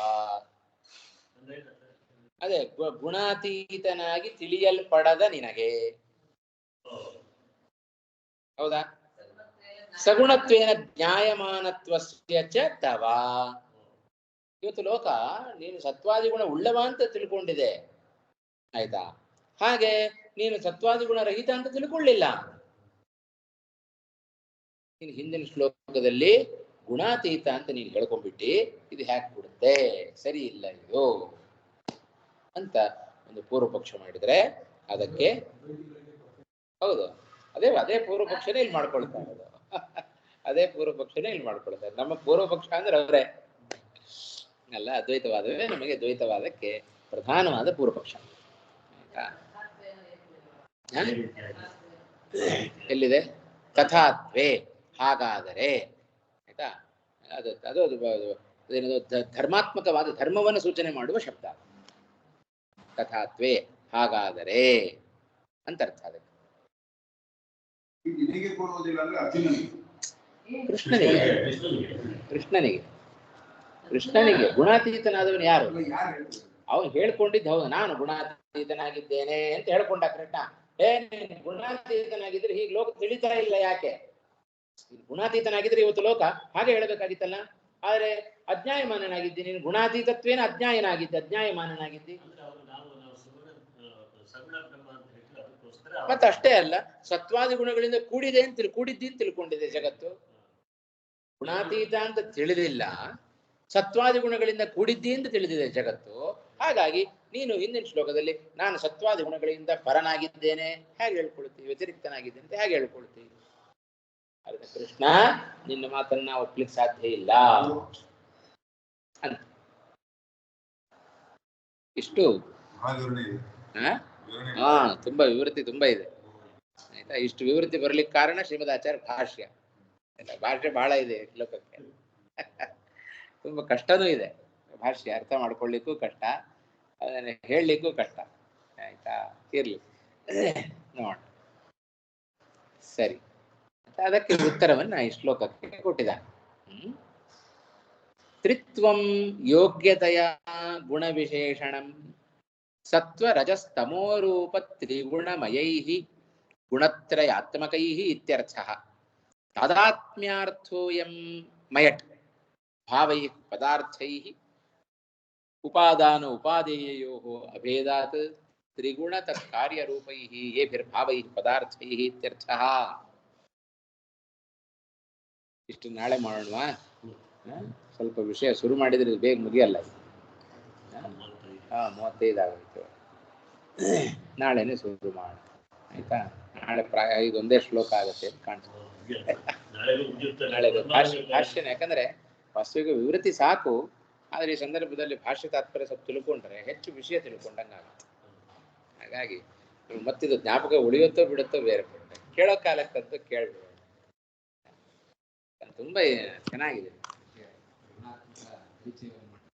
ಅದೇ ಗುಣಾತೀತನಾಗಿ ತಿಳಿಯಲ್ಪಡದ ನಿನಗೆ. ಹೌದಾ? ಸಗುಣತ್ವೇನ ಜ್ಞಾಯಮಾನತ್ವಸ್ಯ ಚ ತವ. ಇವತ್ತು ಲೋಕ ನೀನು ಸತ್ವಾದಿ ಗುಣ ಉಳ್ಳವ ಅಂತ ತಿಳ್ಕೊಂಡಿದೆ. ಆಯ್ತಾ? ಹಾಗೆ ನೀನು ಸತ್ವಾದಿ ಗುಣ ರಹಿತ ಅಂತ ತಿಳ್ಕೊಳ್ಳಿಲ್ಲ. ನೀನು ಹಿಂದಿನ ಶ್ಲೋಕದಲ್ಲಿ ಗುಣಾತೀತ ಅಂತ ನೀನು ಹೇಳ್ಕೊಂಡ್ಬಿಟ್ಟಿ. ಇದು ಹ್ಯಾಕ್ ಬಿಡುತ್ತೆ? ಸರಿ ಇಲ್ಲ ಇದು ಅಂತ ಒಂದು ಪೂರ್ವ ಪಕ್ಷ ಮಾಡಿದ್ರೆ ಅದಕ್ಕೆ ಹೌದು ಅದೇ ಪೂರ್ವ ಪಕ್ಷನೇ ಇಲ್ಲಿ ಮಾಡ್ಕೊಳ್ತಾ ಇರೋದು. ಅದೇ ಪೂರ್ವ ಪಕ್ಷನೇ ಇಲ್ಲಿ ಮಾಡ್ಕೊಳ್ತಾರೆ. ನಮ್ಮ ಪೂರ್ವ ಪಕ್ಷ ಅಂದ್ರೆ ಅವರೇ ಅಲ್ಲ, ಅದ್ವೈತವಾದವೇ ನಮಗೆ ದ್ವೈತವಾದಕ್ಕೆ ಪ್ರಧಾನವಾದ ಪೂರ್ವ ಪಕ್ಷ. ಎಲ್ಲಿದೆ? ತಥಾತ್ವೇ, ಹಾಗಾದರೆ. ಆಯ್ತಾ? ಅದು ಅದೇನದು ಧರ್ಮಾತ್ಮಕವಾದ ಧರ್ಮವನ್ನು ಸೂಚನೆ ಮಾಡುವ ಶಬ್ದ. ತಥಾತ್ವೇ, ಹಾಗಾದರೆ ಅಂತ ಅರ್ಥ. ಅದಕ್ಕೆ ಕೃಷ್ಣನಿಗೆ ಗುಣಾತೀತನಾದವನು ಯಾರು? ಅವನು ಹೇಳ್ಕೊಂಡಿದ್ದ ಹೌದು, ನಾನು ಗುಣಾತೀತ ಗುಣಾತೀತನಾಗಿದ್ದೇನೆ ಅಂತ ಹೇಳ್ಕೊಂಡ ಕೃಷ್ಣ. ನೀನು ಗುಣಾತೀತನಾಗಿದ್ರೆ ಹೀಗೆ ಲೋಕ ತಿಳಿತಾ ಇಲ್ಲ ಯಾಕೆ? ಗುಣಾತೀತನಾಗಿದ್ರೆ ಇವತ್ತು ಲೋಕ ಹಾಗೆ ಹೇಳಬೇಕಾಗಿತ್ತಲ್ಲ. ಆದ್ರೆ ಅಜ್ಞಾಯಮಾನನಾಗಿದ್ದಿ ನೀನು. ಗುಣಾತೀತತ್ವೇನ ಅಜ್ಞಾಯನಾಗಿದ್ದೆ, ಅಜ್ಞಾಯಮಾನನಾಗಿದ್ದಿ. ಮತ್ತಷ್ಟೇ ಅಲ್ಲ, ಸತ್ವಾದಿ ಗುಣಗಳಿಂದ ಕೂಡಿದೆ ಅಂತ ಕೂಡಿದ್ದಿ ಅಂತ ತಿಳ್ಕೊಂಡಿದೆ ಜಗತ್ತು. ಗುಣಾತೀತ ಅಂತ ತಿಳಿದಿಲ್ಲ, ಸತ್ವಾದಿ ಗುಣಗಳಿಂದ ಕೂಡಿದ್ದಿ ಅಂತ ತಿಳಿದಿದೆ ಜಗತ್ತು. ಹಾಗಾಗಿ ನೀನು ಹಿಂದಿನ ಶ್ಲೋಕದಲ್ಲಿ ನಾನು ಸತ್ವಾದಿ ಗುಣಗಳಿಂದ ಪರನಾಗಿದ್ದೇನೆ ಹೇಗೆ ಹೇಳ್ಕೊಳ್ತೀವಿ, ವ್ಯತಿರಿಕ್ತನಾಗಿದ್ದೇನೆ ಅಂತ ಹೇಗೆ ಹೇಳ್ಕೊಳ್ತೀವಿ? ಅದಕ್ಕೆ ಕೃಷ್ಣ ನಿನ್ನ ಮಾತನ್ನ ನಾವು ಒಪ್ಲಿಕ್ಕೆ ಸಾಧ್ಯ ಇಲ್ಲ ಅಂತ. ಇಷ್ಟು ತುಂಬಾ ವಿವೃತಿ ತುಂಬಾ ಇದೆ ಆಯ್ತಾ. ಇಷ್ಟು ವಿವೃತಿ ಬರ್ಲಿಕ್ಕೆ ಕಾರಣ ಶ್ರೀಮದಾಚಾರ್ಯ ಭಾಷ್ಯ. ಭಾಷೆ ಬಹಳ ಇದೆ ಶ್ಲೋಕಕ್ಕೆ. ತುಂಬಾ ಕಷ್ಟನೂ ಇದೆ ಭಾಷೆ, ಅರ್ಥ ಮಾಡ್ಕೊಳ್ಳಿಕ್ಕೂ ಕಷ್ಟ, ಅದನ್ನ ಹೇಳಲಿಕ್ಕೂ ಕಷ್ಟ ಆಯ್ತಾ. ಇರ್ಲಿ ನೋಡ, ಸರಿ. ಅದಕ್ಕೆ ಉತ್ತರವನ್ನ ಈ ಶ್ಲೋಕಕ್ಕೆ ಕೊಟ್ಟಿದ್ದಾನೆ. ತ್ರಿತ್ವಂ ಯೋಗ್ಯತೆಯ ಗುಣ ವಿಶೇಷಣಂ ಸತ್ವ ರಜಸ್ತಮೋರೂಪ ತ್ರಿಗುಣಮಯೈಃ ಗುಣತ್ರಯಾತ್ಮಕೈಃ ಇತ್ಯರ್ಥಃ. ತಾದಾತ್ಮ್ಯಾರ್ಥೋಯಂ ಮಯಟ್ ಭಾವೈಃ ಪದಾರ್ಥೈಃ ಉಪಾದಾನ ಉಪಾದೇಯಯೋಃ ಅಭೇದಾತ್ ತ್ರಿಗುಣ ತತ್ಕಾರ್ಯರೂಪೈಃ ಯೇಭಿರ್ಭಾವೈಃ ಪದಾರ್ಥೈಃ ಇತ್ಯರ್ಥಃ. ಇಷ್ಟು ನಾಳೆ ಮಾಡೋಣವಾ? ಸ್ವಲ್ಪ ವಿಷಯ ಶುರು ಮಾಡಿದ್ರೆ ಬೇಗ ಮುಗಿಯಲ್ಲ. 35 ಆಗೋಯ್ತು. ನಾಳೆನೆ ಶುರು ಮಾಡೋಣ ಆಯ್ತಾ. ನಾಳೆ ಪ್ರಾಯ ಇದೊಂದೇ ಶ್ಲೋಕ ಆಗುತ್ತೆ ಅಂತ ಕಾಣ್ತದೆ. ನಾಳೆ ಭಾಷ್ಯನ, ಯಾಕಂದ್ರೆ ವಾಸ್ತವಿಕ ವಿವೃತಿ ಸಾಕು, ಆದ್ರೆ ಈ ಸಂದರ್ಭದಲ್ಲಿ ಭಾಷ್ಯ ತಾತ್ಪರ್ಯ ಸ್ವಲ್ಪ ತಿಳ್ಕೊಂಡ್ರೆ ಹೆಚ್ಚು ವಿಷಯ ತಿಳ್ಕೊಂಡಂಗಾಗುತ್ತೆ. ಹಾಗಾಗಿ ಮತ್ತಿದು ಜ್ಞಾಪಕ ಉಳಿಯುತ್ತೋ ಬಿಡುತ್ತೋ ಬೇರೆ ಪಟ್ಟೆ, ಕೇಳೋ ಕಾಲಕ್ಕಂತೂ ಕೇಳ್ಬಿಡೋಣ. ತುಂಬಾ ಚೆನ್ನಾಗಿದೆ.